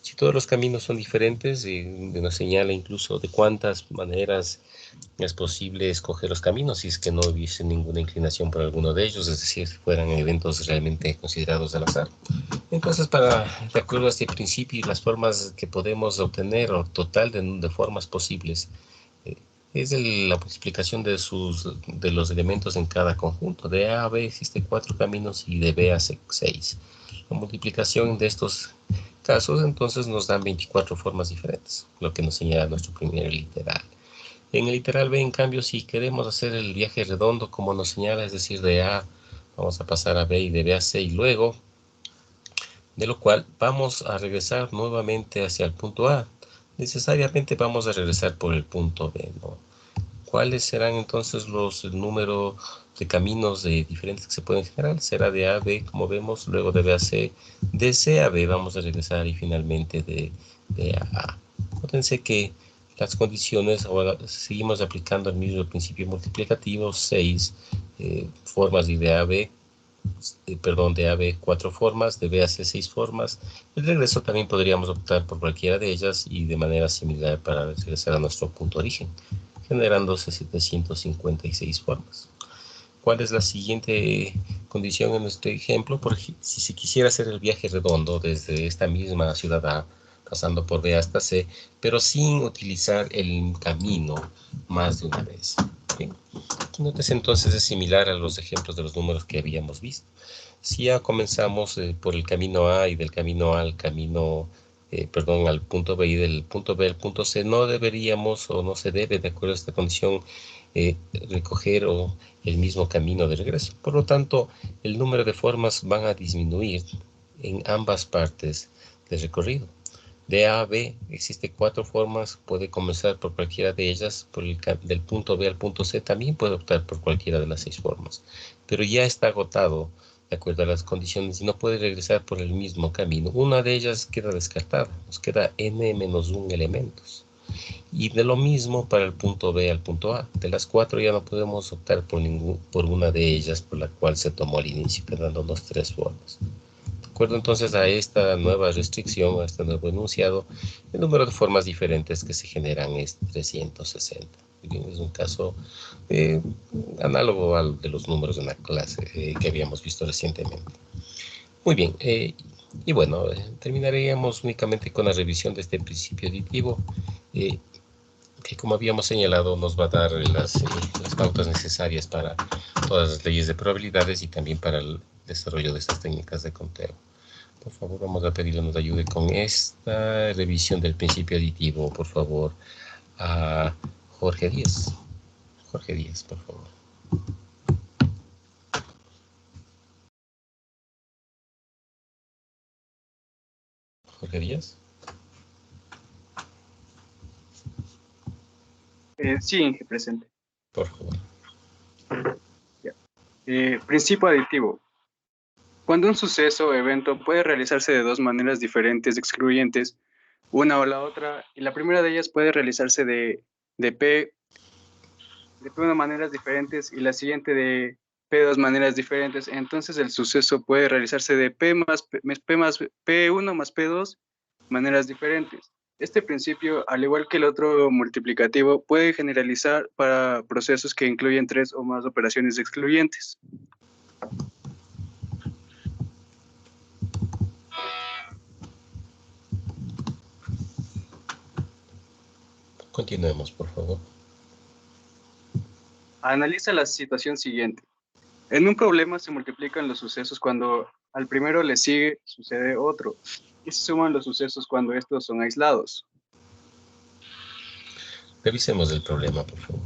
Si todos los caminos son diferentes, nos señala incluso de cuántas maneras es posible escoger los caminos si es que no hubiese ninguna inclinación por alguno de ellos, es decir, si fueran eventos realmente considerados al azar. Entonces, de acuerdo a este principio y las formas que podemos obtener, o total de formas posibles, es la multiplicación de los elementos en cada conjunto. De A a B existe 4 caminos y de B a C 6. La multiplicación de estos casos entonces nos dan 24 formas diferentes, lo que nos señala nuestro primer literal. En el literal B, en cambio, si queremos hacer el viaje redondo como nos señala, es decir, de A vamos a pasar a B y de B a C y luego, de lo cual vamos a regresar nuevamente hacia el punto A. Necesariamente vamos a regresar por el punto B, ¿no? ¿Cuáles serán entonces los números de caminos diferentes que se pueden generar? Será de A a B, como vemos, luego de B a C, de C a B vamos a regresar y finalmente de B a A. Nótense que las condiciones, ahora seguimos aplicando el mismo principio multiplicativo, 6 formas de A a B, de A a B 4 formas, de B a C 6 formas. El regreso también podríamos optar por cualquiera de ellas y de manera similar para regresar a nuestro punto origen, generándose 756 formas. ¿cuál es la siguiente condición en este ejemplo? Porque si se quisiera hacer el viaje redondo desde esta misma ciudad A, pasando por B hasta C, pero sin utilizar el camino más de una vez. Bien. Aquí nótese entonces es similar a los ejemplos de los números que habíamos visto. Si ya comenzamos por el camino A y del camino A al camino, al punto B y del punto B al punto C, no deberíamos o no se debe, de acuerdo a esta condición, recoger el mismo camino de regreso. Por lo tanto, el número de formas van a disminuir en ambas partes del recorrido. De A a B existe 4 formas, puede comenzar por cualquiera de ellas, del punto B al punto C también puede optar por cualquiera de las 6 formas, pero ya está agotado de acuerdo a las condiciones y no puede regresar por el mismo camino. Una de ellas queda descartada, nos queda n-1 elementos. Y de lo mismo para el punto B al punto A. De las 4 ya no podemos optar por una de ellas por la cual se tomó al inicio, quedándonos 3 formas. De acuerdo entonces a esta nueva restricción, a este nuevo enunciado, el número de formas diferentes que se generan es 360. Bien, es un caso análogo al de los números en la clase que habíamos visto recientemente. Muy bien, y bueno, terminaríamos únicamente con la revisión de este principio aditivo, que como habíamos señalado nos va a dar las pautas necesarias para todas las leyes de probabilidades y también para el desarrollo de estas técnicas de conteo. Por favor, vamos a pedirle que nos ayude con esta revisión del principio aditivo, por favor, a Jorge Díaz. Jorge Díaz, por favor. Jorge Díaz. Sí, presente. Por favor. Principio aditivo. Cuando un suceso o evento puede realizarse de 2 maneras diferentes excluyentes, una o la otra, y la primera de ellas puede realizarse de P de P1 maneras diferentes y la siguiente de P2 maneras diferentes, entonces el suceso puede realizarse de P1 más P2 maneras diferentes. Este principio, al igual que el otro multiplicativo, puede generalizar para procesos que incluyen 3 o más operaciones excluyentes. Continuemos, por favor. Analiza la situación siguiente. En un problema se multiplican los sucesos cuando al primero le sigue sucede otro, y se suman los sucesos cuando estos son aislados. Revisemos el problema, por favor.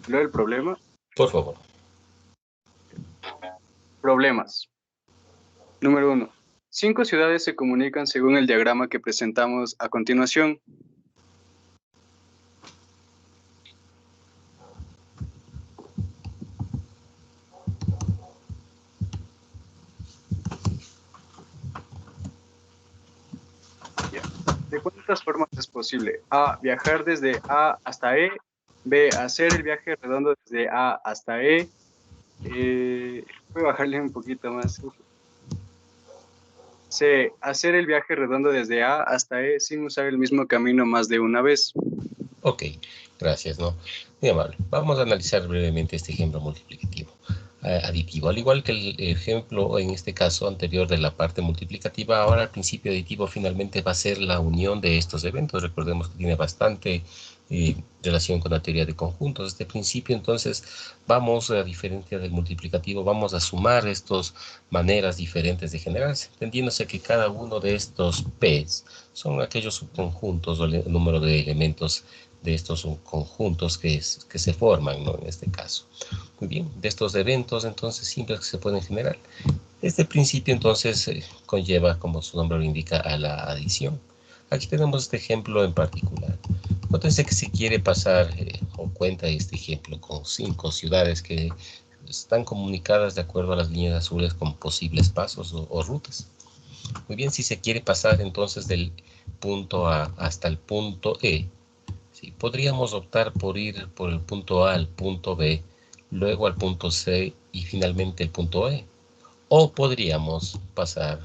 ¿Leo el problema? Por favor. Problemas. Número 1. 5 ciudades se comunican según el diagrama que presentamos a continuación. ¿De cuántas formas es posible? A. Viajar desde A hasta E. B. Hacer el viaje redondo desde A hasta E. Voy a bajarle un poquito más. C. Hacer el viaje redondo desde A hasta E sin usar el mismo camino más de una vez. Ok, gracias, ¿no? Muy amable. Vamos a analizar brevemente este ejemplo multiplicativo aditivo. Al igual que el ejemplo, en este caso anterior de la parte multiplicativa, ahora el principio aditivo finalmente va a ser la unión de estos eventos. Recordemos que tiene bastante relación con la teoría de conjuntos. Este principio, entonces, vamos, a diferencia del multiplicativo, vamos a sumar estas maneras diferentes de generarse, entendiéndose que cada uno de estos P's son aquellos subconjuntos o el número de elementos de estos subconjuntos que se forman, ¿no? En este caso. Muy bien, de estos eventos, entonces, simples que se pueden generar. Este principio, entonces, conlleva, como su nombre lo indica, a la adición. Aquí tenemos este ejemplo en particular. Nótense que se quiere pasar, o cuenta este ejemplo, con 5 ciudades que están comunicadas de acuerdo a las líneas azules con posibles pasos o rutas. Muy bien, si se quiere pasar entonces del punto A hasta el punto E, ¿sí? Podríamos optar por ir por el punto A al punto B, luego al punto C y finalmente el punto E. O podríamos pasar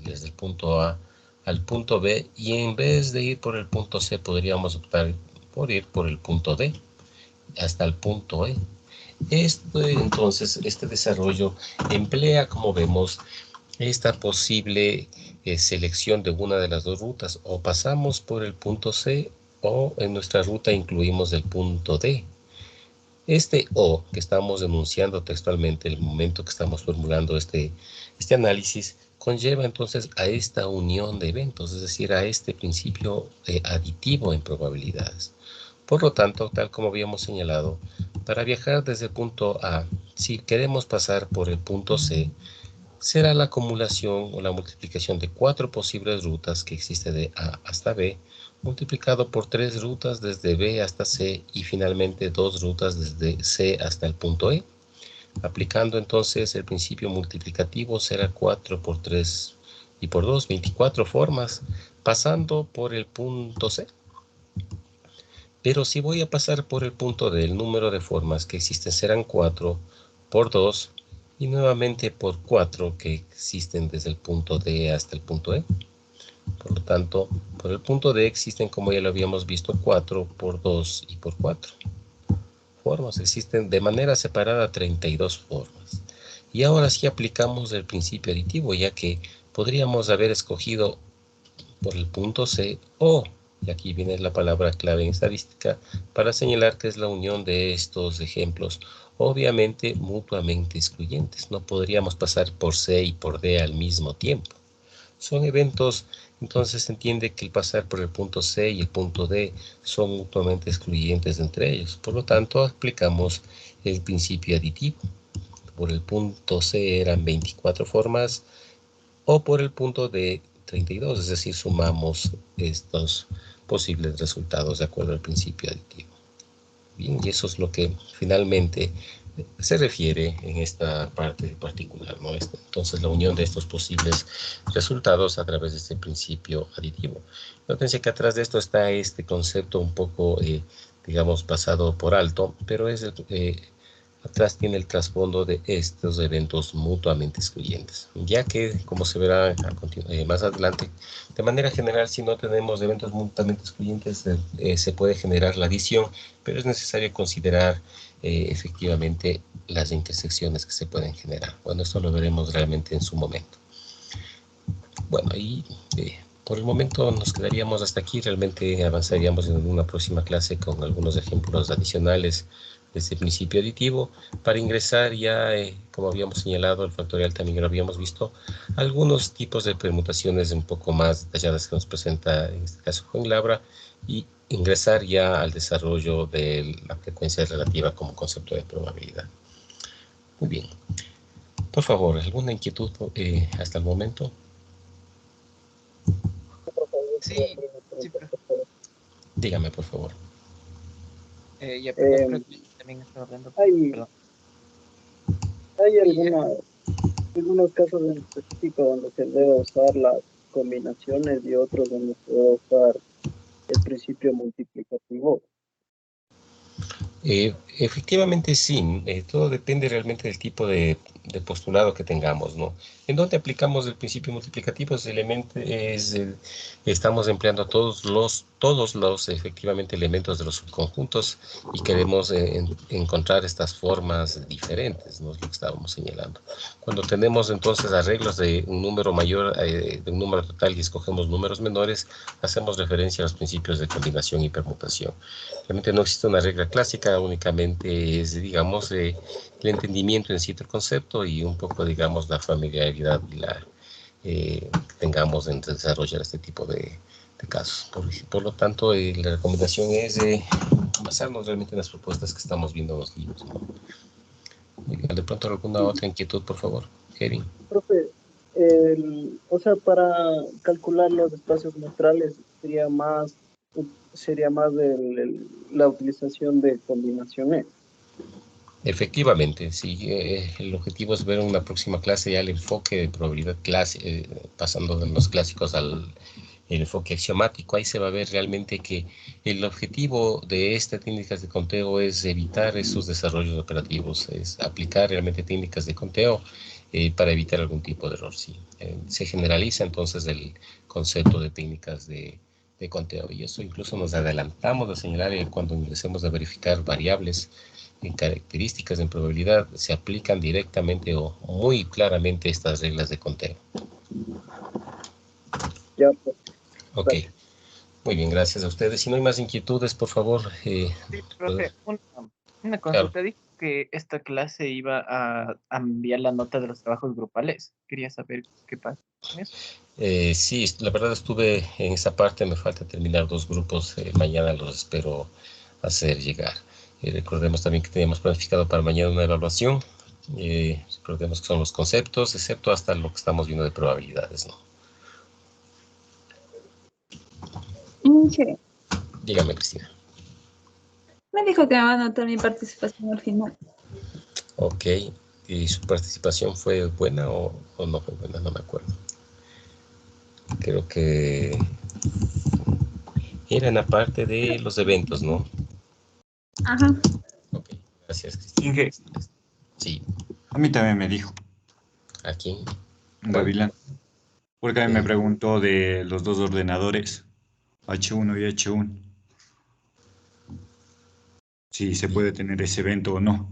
desde el punto A al punto B y en vez de ir por el punto C podríamos optar por ir por el punto D hasta el punto E. Entonces, este desarrollo emplea, como vemos, esta posible selección de una de las dos rutas. O pasamos por el punto C o en nuestra ruta incluimos el punto D. Este O que estamos enunciando textualmente, el momento que estamos formulando este análisis, conlleva entonces a esta unión de eventos, es decir, a este principio aditivo en probabilidades. Por lo tanto, tal como habíamos señalado, para viajar desde el punto A, si queremos pasar por el punto C, será la acumulación o la multiplicación de 4 posibles rutas que existe de A hasta B, multiplicado por 3 rutas desde B hasta C y finalmente 2 rutas desde C hasta el punto E. Aplicando entonces el principio multiplicativo será 4 por 3 y por 2, 24 formas, pasando por el punto C. Pero si voy a pasar por el punto D, el número de formas que existen serán 4 por 2 y nuevamente por 4 que existen desde el punto D hasta el punto E. Por lo tanto, por el punto D existen, como ya lo habíamos visto, 4 por 2 y por 4 formas. Existen de manera separada 32 formas. Y ahora sí aplicamos el principio aditivo, ya que podríamos haber escogido por el punto C o, y aquí viene la palabra clave en estadística, para señalar que es la unión de estos ejemplos, obviamente mutuamente excluyentes. No podríamos pasar por C y por D al mismo tiempo. Son eventos, entonces se entiende que el pasar por el punto C y el punto D son mutuamente excluyentes entre ellos. Por lo tanto, aplicamos el principio aditivo. Por el punto C eran 24 formas o por el punto D 32, es decir, sumamos estos posibles resultados de acuerdo al principio aditivo. Bien, y eso es lo que finalmente se refiere en esta parte particular, ¿no? Entonces, la unión de estos posibles resultados a través de este principio aditivo. Nótense que atrás de esto está este concepto un poco, digamos, pasado por alto, pero es atrás tiene el trasfondo de estos eventos mutuamente excluyentes, ya que, como se verá más adelante, de manera general, si no tenemos eventos mutuamente excluyentes, se puede generar la adición, pero es necesario considerar efectivamente las intersecciones que se pueden generar. Bueno, esto lo veremos realmente en su momento. Bueno, y por el momento nos quedaríamos hasta aquí. Realmente avanzaríamos en una próxima clase con algunos ejemplos adicionales de este principio aditivo. Para ingresar ya, como habíamos señalado, el factorial también lo habíamos visto, algunos tipos de permutaciones un poco más detalladas que nos presenta en este caso Coin-Labra, y ingresar ya al desarrollo de la frecuencia relativa como concepto de probabilidad. Muy bien. Por favor, ¿alguna inquietud hasta el momento? Sí, Dígame, por favor. Ya, perdón, creo que también estaba hablando. Hay algunos casos en específico donde se debe usar las combinaciones y otros donde se debe usar el principio multiplicativo. Efectivamente sí, todo depende realmente del tipo de postulado que tengamos, ¿no? En donde aplicamos el principio multiplicativo estamos empleando todos los efectivamente elementos de los subconjuntos y queremos encontrar estas formas diferentes, ¿no? Es lo que estábamos señalando. Cuando tenemos entonces arreglos de un número mayor, de un número total y escogemos números menores, hacemos referencia a los principios de combinación y permutación. Realmente no existe una regla clásica, únicamente es, digamos, el entendimiento en sí del concepto y un poco, digamos, la familiaridad y que tengamos en desarrollar este tipo de casos. Por lo tanto, la recomendación es basarnos realmente en las propuestas que estamos viendo en los libros, ¿no? De pronto, ¿alguna otra inquietud, por favor, Kevin? Profe, o sea, para calcular los espacios neutrales sería más la utilización de combinaciones. Efectivamente, sí, el objetivo es ver en una próxima clase ya el enfoque de probabilidad pasando de los clásicos al enfoque axiomático. Ahí se va a ver realmente que el objetivo de estas técnicas de conteo es evitar esos desarrollos operativos, es aplicar realmente técnicas de conteo para evitar algún tipo de error. Sí. Se generaliza entonces el concepto de técnicas de conteo, y eso incluso nos adelantamos a señalar que cuando ingresemos a verificar variables en características en probabilidad se aplican directamente o muy claramente estas reglas de conteo. Ya, pues. Ok, muy bien, gracias a ustedes. Si no hay más inquietudes, por favor. Sí, profe, una consulta. Dijo que esta clase iba a enviar la nota de los trabajos grupales. Quería saber qué pasa con eso. Sí, la verdad estuve en esa parte, me falta terminar 2 grupos, mañana los espero hacer llegar. Recordemos también que teníamos planificado para mañana una evaluación, recordemos que son los conceptos, excepto hasta lo que estamos viendo de probabilidades, ¿no? Sí. Dígame, Cristina. Me dijo que me va a anotar mi participación al final. Ok, ¿y su participación fue buena o no fue buena? No me acuerdo. Creo que era en la parte de los eventos, ¿no? Ajá. Ok, gracias, Cristina. Inge. Sí. A mí también me dijo. ¿A quién? Gavilán. Porque a mí me preguntó de los 2 ordenadores, H1 y H1. Si se puede tener ese evento o no.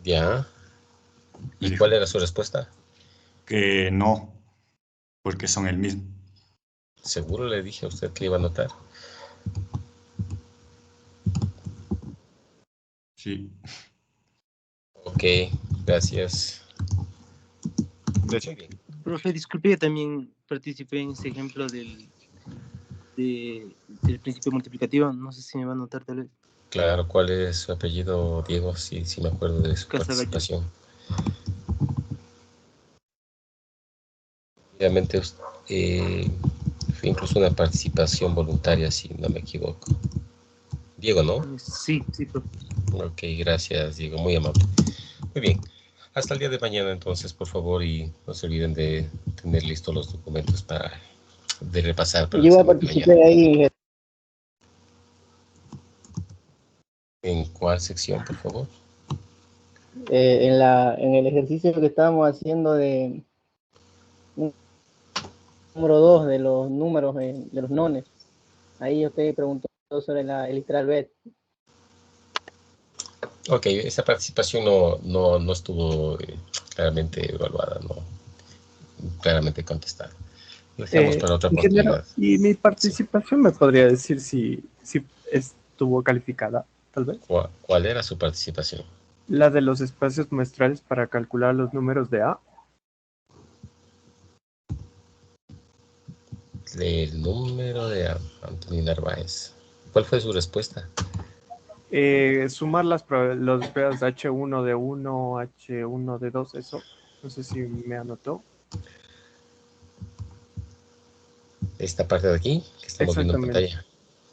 Ya. ¿Y cuál era su respuesta? Que no, porque son el mismo. Seguro le dije a usted que iba a anotar. Sí. Ok, gracias. Profe, disculpe, yo también participé en ese ejemplo del principio multiplicativo. No sé si me va a notar tal vez. Claro, ¿cuál es su apellido, Diego? Sí, me acuerdo de su Casagacho. participación. Obviamente, fue incluso una participación voluntaria, si no me equivoco. Diego, ¿no? Sí, profe. Ok, gracias, Diego, muy amable. Muy bien. Hasta el día de mañana, entonces, por favor, y no se olviden de tener listos los documentos de repasar. Para Yo el iba a examen de participar mañana. ahí. ¿En cuál sección, por favor? En el ejercicio que estábamos haciendo de número 2 de los números de los nones. Ahí usted preguntó sobre el literal bet. Ok, esa participación no estuvo claramente evaluada, no claramente contestada. Lo dejamos para otra Ingeniero, oportunidad. ¿y mi participación me podría decir si estuvo calificada, tal vez? ¿Cuál era su participación? La de los espacios muestrales para calcular los números de A. El número de Anthony Narváez. ¿Cuál fue su respuesta? Sumar los pruebas de H1 de 1, H1 de 2, eso. No sé si me anotó. Esta parte de aquí, que estamos viendo en pantalla.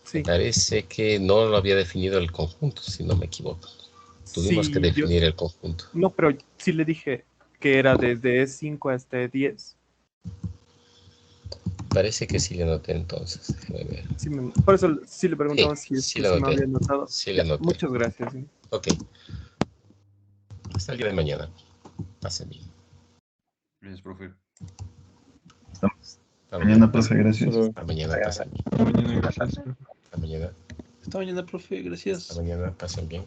Sí. Me parece que no lo había definido el conjunto, si no me equivoco. Tuvimos que definir el conjunto. No, pero sí le dije que era desde E5 hasta E10. Parece que sí le anoté entonces. Déjame ver. Sí, por eso sí le preguntaba si sí me le anoté. había anotado. Sí le anoté. Muchas gracias. Ok. Hasta el día de mañana. Pasen bien. Gracias, profe. Hasta mañana, profe, gracias. Hasta mañana, pasen bien. Hasta mañana, profe, gracias. Hasta mañana, pasen bien.